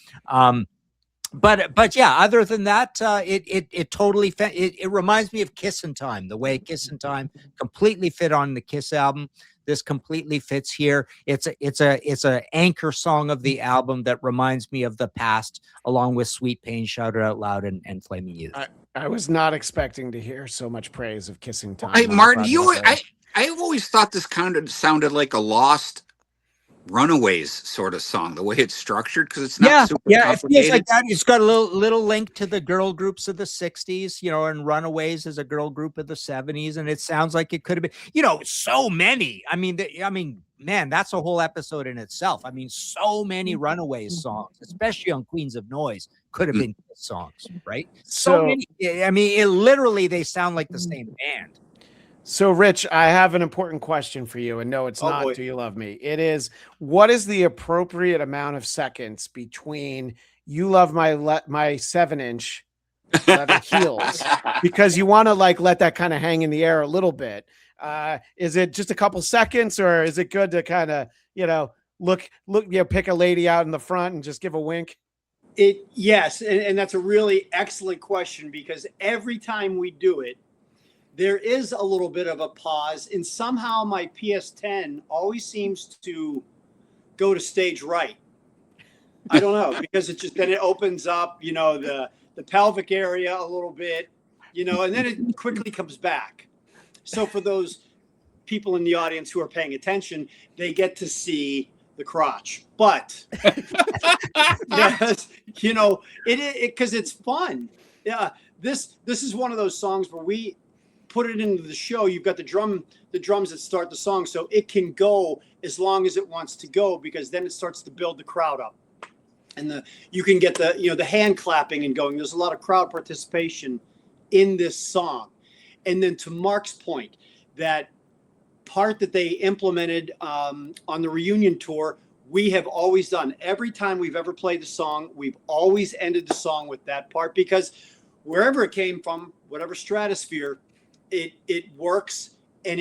But yeah, other than that, it totally it reminds me of Kissin' Time, the way Kissin' Time completely fit on the Kiss album. This completely fits here. It's a anchor song of the album that reminds me of the past, along with Sweet Pain, Shout It Out Loud, and Flaming Youth. I was not expecting to hear so much praise of Kissing Time. Martin, I've always thought this kind of sounded like a Lost Runaways sort of song, the way it's structured, because it's not super complicated. It feels like that. It's got a little link to the girl groups of the 60s, and Runaways is a girl group of the 70s, and it sounds like it could have been, so many. I mean, man, that's a whole episode in itself. I mean, so many Runaways songs, especially on Queens of Noise, could have been songs, right? So many. I mean, literally, they sound like the same band. So, Rich, I have an important question for you. And no, it's not boy. Do You Love Me? It is, what is the appropriate amount of seconds between You Love My 7-inch leather heels? Because you want to let that kind of hang in the air a little bit. Is it just a couple seconds, or is it good to kind of, look, pick a lady out in the front and just give a wink? Yes. And that's a really excellent question, because every time we do it, there is a little bit of a pause, and somehow my PS10 always seems to go to stage right. I don't know, because then it opens up, the pelvic area a little bit, and then it quickly comes back. So for those people in the audience who are paying attention, they get to see the crotch. But yes, because it's fun. Yeah, this is one of those songs where we put it into the show. You've got the drums that start the song, so it can go as long as it wants to go, because then it starts to build the crowd up, and you can get the hand clapping and going. There's a lot of crowd participation in this song. And then to Mark's point, that part that they implemented on the reunion tour, we have always done. Every time we've ever played the song, we've always ended the song with that part, because wherever it came from, whatever stratosphere, it works, and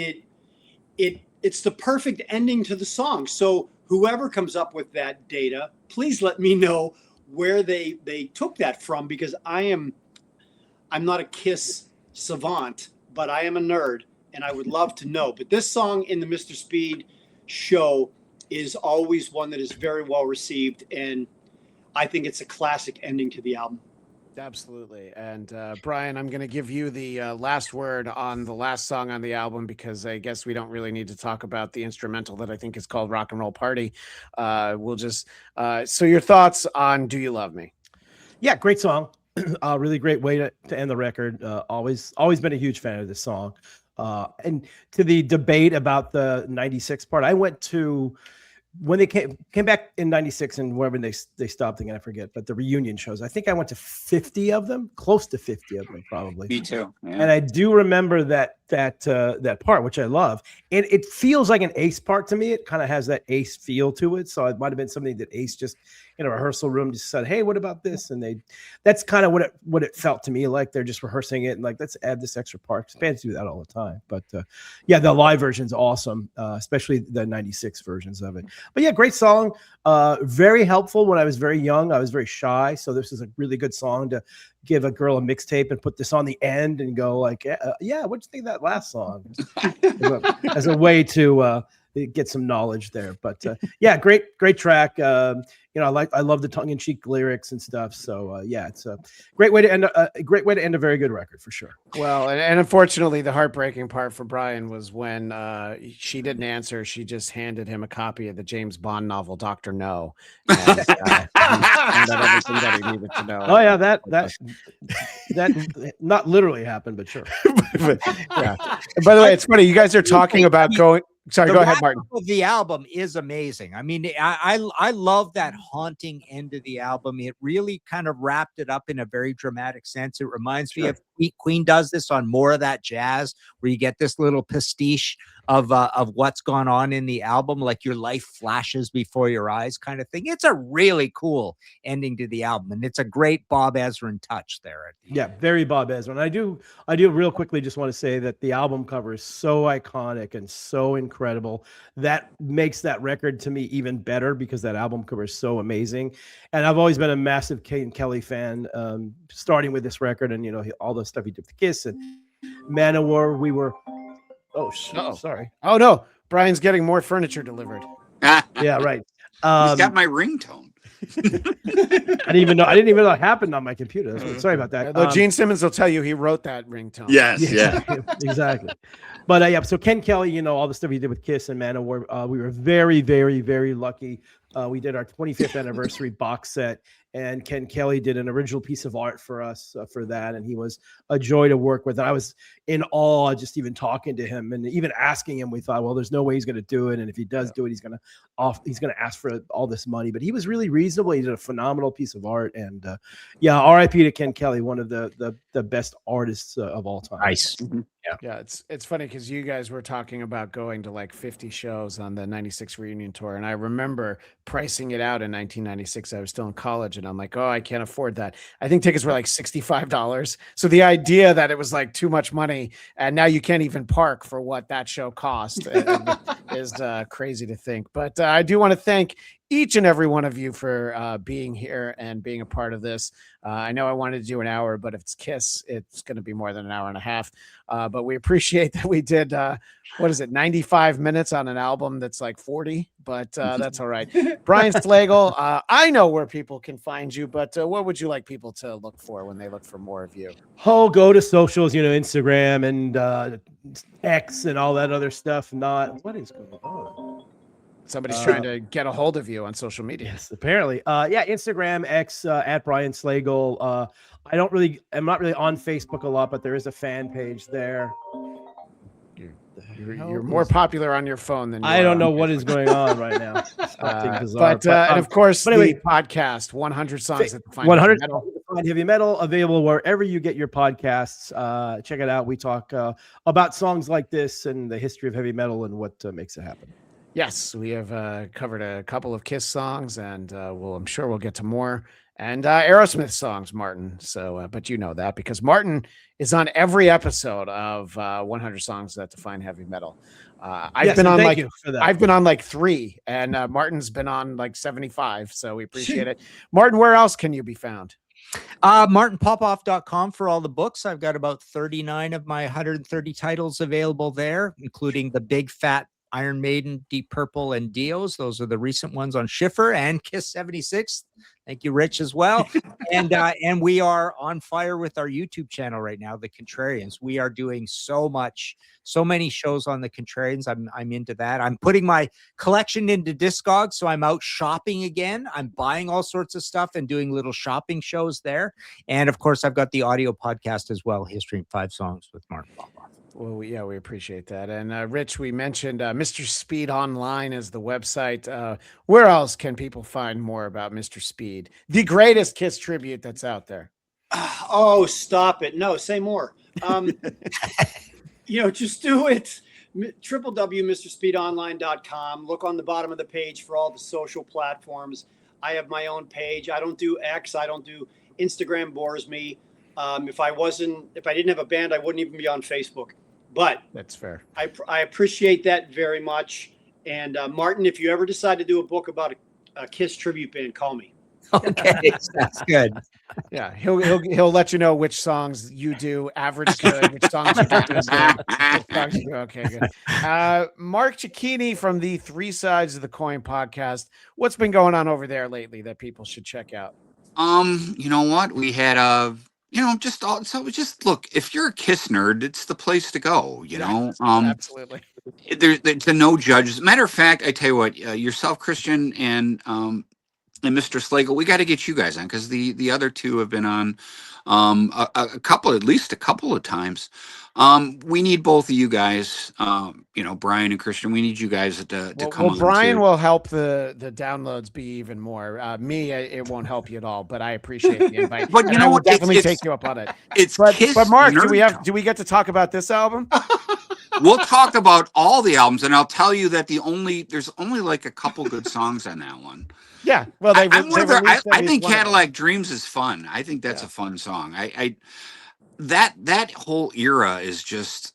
it's the perfect ending to the song. So whoever comes up with that data, please let me know where they took that from, because I'm not a Kiss savant, but I am a nerd, and I would love to know. But this song in the Mr. Speed show is always one that is very well received, and I think it's a classic ending to the album. Absolutely. And Brian, I'm going to give you the last word on the last song on the album, because I guess we don't really need to talk about the instrumental that I think is called Rock and Roll Party. We'll just so your thoughts on Do You Love Me? Yeah, great song. Really great way to end the record. Always been a huge fan of this song. And to the debate about the 96 part, I went to when they came back in 96 and wherever they stopped again, I forget, but the reunion shows, I think I went to 50 of them, close to 50 of them probably. Me too. Yeah. And I do remember that part, which I love. And it feels like an Ace part to me. It kind of has that Ace feel to it. So it might've been something that Ace just in a rehearsal room just said, hey, what about this? And that's kind of what it felt to me. Like they're just rehearsing it and like, let's add this extra part. Bands do that all the time. But yeah, the live version's awesome, especially the 96 versions of it. But yeah, great song. Very helpful. When I was very young, I was very shy. So this is a really good song to give a girl a mixtape and put this on the end and go like, yeah, what'd you think of that last song? as a way to get some knowledge there. But yeah, great track. I love the tongue-in-cheek lyrics and stuff. So yeah, it's a great way to end a very good record for sure. Well, and unfortunately, the heartbreaking part for Brian was when she didn't answer. She just handed him a copy of the James Bond novel, Dr. No. And, he found out everything that he needed to know. Oh yeah, that not literally happened, but sure. Yeah. And by the way, it's funny. You guys are talking about going. Sorry, the go ahead, wrap Martin. up of the album is amazing. I mean, I love that haunting end of the album. It really kind of wrapped it up in a very dramatic sense. It reminds me of Queen does this on More of That Jazz, where you get this little pastiche of what's gone on in the album, like your life flashes before your eyes kind of thing. It's a really cool ending to the album, and it's a great Bob Ezrin touch there. Yeah, very Bob Ezrin. I do real quickly just want to say that the album cover is so iconic and so incredible. That makes that record to me even better because that album cover is so amazing. And I've always been a massive Ken Kelly fan, starting with this record and, you know, all the stuff he did with Kiss and Manowar. We were, sorry. Oh, no. Brian's getting more furniture delivered. Yeah, right. He's got my ringtone. I didn't even know it happened on my computer. Sorry about that. Though Gene Simmons will tell you he wrote that ringtone. Yes, yeah. Exactly. But yeah, so Ken Kelly, you know, all the stuff he did with Kiss and Manowar, we were very, very, very lucky. We did our 25th anniversary box set, and Ken Kelly did an original piece of art for us for that, and he was a joy to work with. And I was in awe just even talking to him and even asking him. We thought, well, there's no way he's going to do it, and if he does do it, he's going to ask for all this money. But he was really reasonable. He did a phenomenal piece of art, and yeah, R.I.P. to Ken Kelly, one of the best artists of all time. Nice. Yeah, it's funny because you guys were talking about going to like 50 shows on the 96 reunion tour. And I remember pricing it out in 1996. I was still in college and I'm like, oh, I can't afford that. I think tickets were like $65. So the idea that it was like too much money and now you can't even park for what that show cost is crazy to think. But I do want to thank each and every one of you for being here and being a part of this. I know I wanted to do an hour, but if it's Kiss, it's going to be more than an hour and a half. But we appreciate that we did, 95 minutes on an album that's like 40, but that's all right. Brian Slagel, I know where people can find you, but what would you like people to look for when they look for more of you? Oh, go to socials, you know, Instagram and X and all that other stuff. What is going on? Somebody's trying to get a hold of you on social media. Yes, apparently. Yeah, Instagram, X, at Brian Slagel. I'm not really on Facebook a lot, but there is a fan page there. You're more popular on your phone than I don't know what is going on right now. But and of course, anyway, the podcast 100 songs that define 100 heavy metal, available wherever you get your podcasts. Check it out. We talk about songs like this and the history of heavy metal and what makes it happen. Yes, we have covered a couple of Kiss songs, and I'm sure we'll get to more, and Aerosmith songs, Martin. So, but you know that because Martin is on every episode of 100 songs that define heavy metal. I've been on like 3, and Martin's been on like 75. So we appreciate it. Martin, where else can you be found? MartinPopoff.com for all the books. I've got about 39 of my 130 titles available there, including the big fat Iron Maiden, Deep Purple, and Dios. Those are the recent ones on Schiffer and Kiss 76. Thank you, Rich, as well. And we are on fire with our YouTube channel right now, The Contrarians. We are doing so many shows on The Contrarians. I'm into that. I'm putting my collection into Discogs, so I'm out shopping again. I'm buying all sorts of stuff and doing little shopping shows there. And of course, I've got the audio podcast as well, History in 5 Songs with Martin Popoff. Well, yeah, we appreciate that. And Rich, we mentioned Mr. Speed Online is the website. Where else can people find more about Mr. Speed, the greatest Kiss tribute that's out there? Oh, stop it. No, say more. Just do it. www.mrspeedonline.com. Look on the bottom of the page for all the social platforms. I have my own page. I don't do X. I don't do Instagram. Bores me. If I didn't have a band, I wouldn't even be on Facebook. But that's fair. I appreciate that very much. And Martin, if you ever decide to do a book about a Kiss tribute band, call me. Okay, that's good. Yeah, he'll let you know which songs you do average good, which songs you do good. Okay, good. Mark Chicchini from the 3 Sides of the Coin podcast. What's been going on over there lately that people should check out? You know what? We had just look, if you're a Kiss nerd, it's the place to go, absolutely. There's no judges. Matter of fact, I tell you what, yourself, Christian, and Mr. Slagel, we got to get you guys on because the other two have been on at least a couple of times. We need both of you guys, Brian and Christian. We need you guys to come on Brian too. will help the downloads be even more. It won't help you at all, but I appreciate the invite. But and I will definitely take you up on it. It's but Kiss Mark, Nerd do we get to talk about this album? We'll talk about all the albums, and I'll tell you that there's only like a couple good songs on that one. Yeah, well, I think Cadillac Dreams is fun. I think that's a fun song. That whole era is just,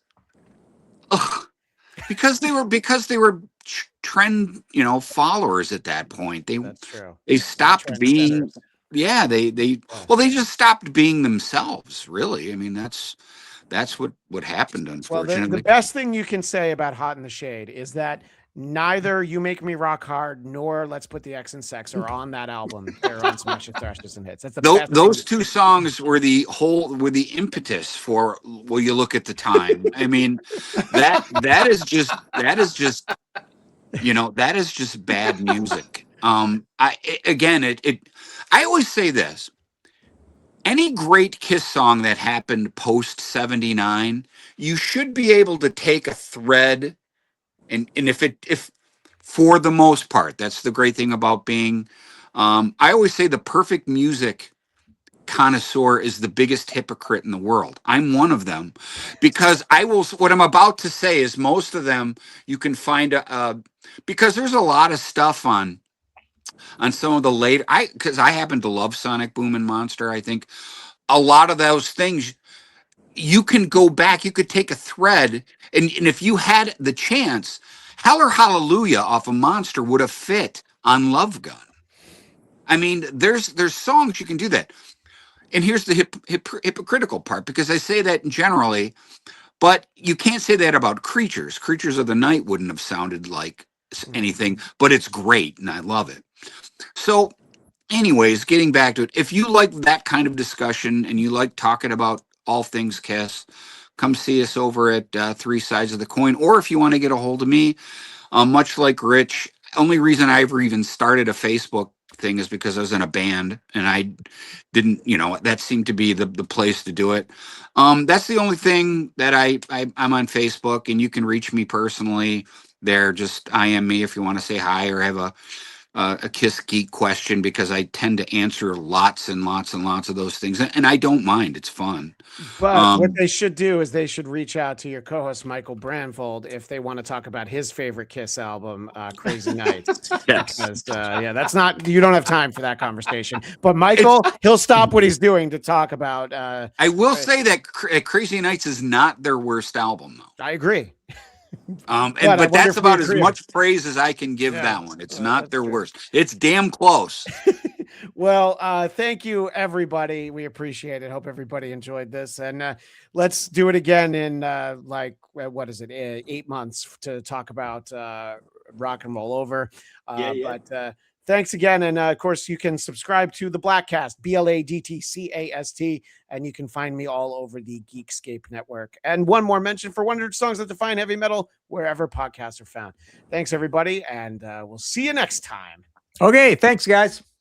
because they were trend, followers at that point. That's true. They stopped being, they just stopped being themselves. Really, I mean, that's what happened, unfortunately. Well, the best thing you can say about Hot in the Shade is that neither You Make Me Rock Hard nor Let's Put the X in Sex are on that album. They're on Smash It, Thrashes, and Hits. That's the best those two songs were the impetus for Will You Look at the Time. I mean, that is just bad music. I always say this. Any great Kiss song that happened post 79, you should be able to take a thread, and if for the most part, that's the great thing about being, I always say the perfect music connoisseur is the biggest hypocrite in the world. I'm one of them, because what I'm about to say is most of them you can find because there's a lot of stuff on some of the later, because I happen to love Sonic Boom and Monster. I think a lot of those things you can go back, you could take a thread, and if you had the chance, Hell or Hallelujah off of Monster would have fit on Love Gun. I mean, there's songs you can do that. And here's the hypocritical part, because I say that generally, but you can't say that about Creatures. Creatures of the Night wouldn't have sounded like anything, but it's great, and I love it. So anyways, getting back to it, if you like that kind of discussion and you like talking about all things Kiss, come see us over at Three Sides of the Coin. Or if you want to get a hold of me, much like Rich, only reason I ever even started a Facebook thing is because I was in a band and I didn't, that seemed to be the place to do it. That's the only thing that I'm on Facebook, and you can reach me personally there. Just IM me if you want to say hi or have a Kiss Geek question, because I tend to answer lots and lots and lots of those things, and I don't mind. It's fun. But what they should do is they should reach out to your co-host Michael Branfold if they want to talk about his favorite Kiss album, Crazy Nights. Yes. Because, that's not, you don't have time for that conversation. But Michael, he'll stop what he's doing to talk about. I will say that Crazy Nights is not their worst album, though. I agree. But that's about as much praise as I can give that one. It's not their worst. It's damn close. Well, thank you, everybody. We appreciate it. Hope everybody enjoyed this. And let's do it again in what is it, 8 months to talk about Rock and Roll Over. But thanks again. And of course, you can subscribe to the Blackcast, BLADTCAST, and you can find me all over the Geekscape network. And one more mention for 100 songs that define heavy metal, wherever podcasts are found. Thanks, everybody. And we'll see you next time. Okay. Thanks, guys.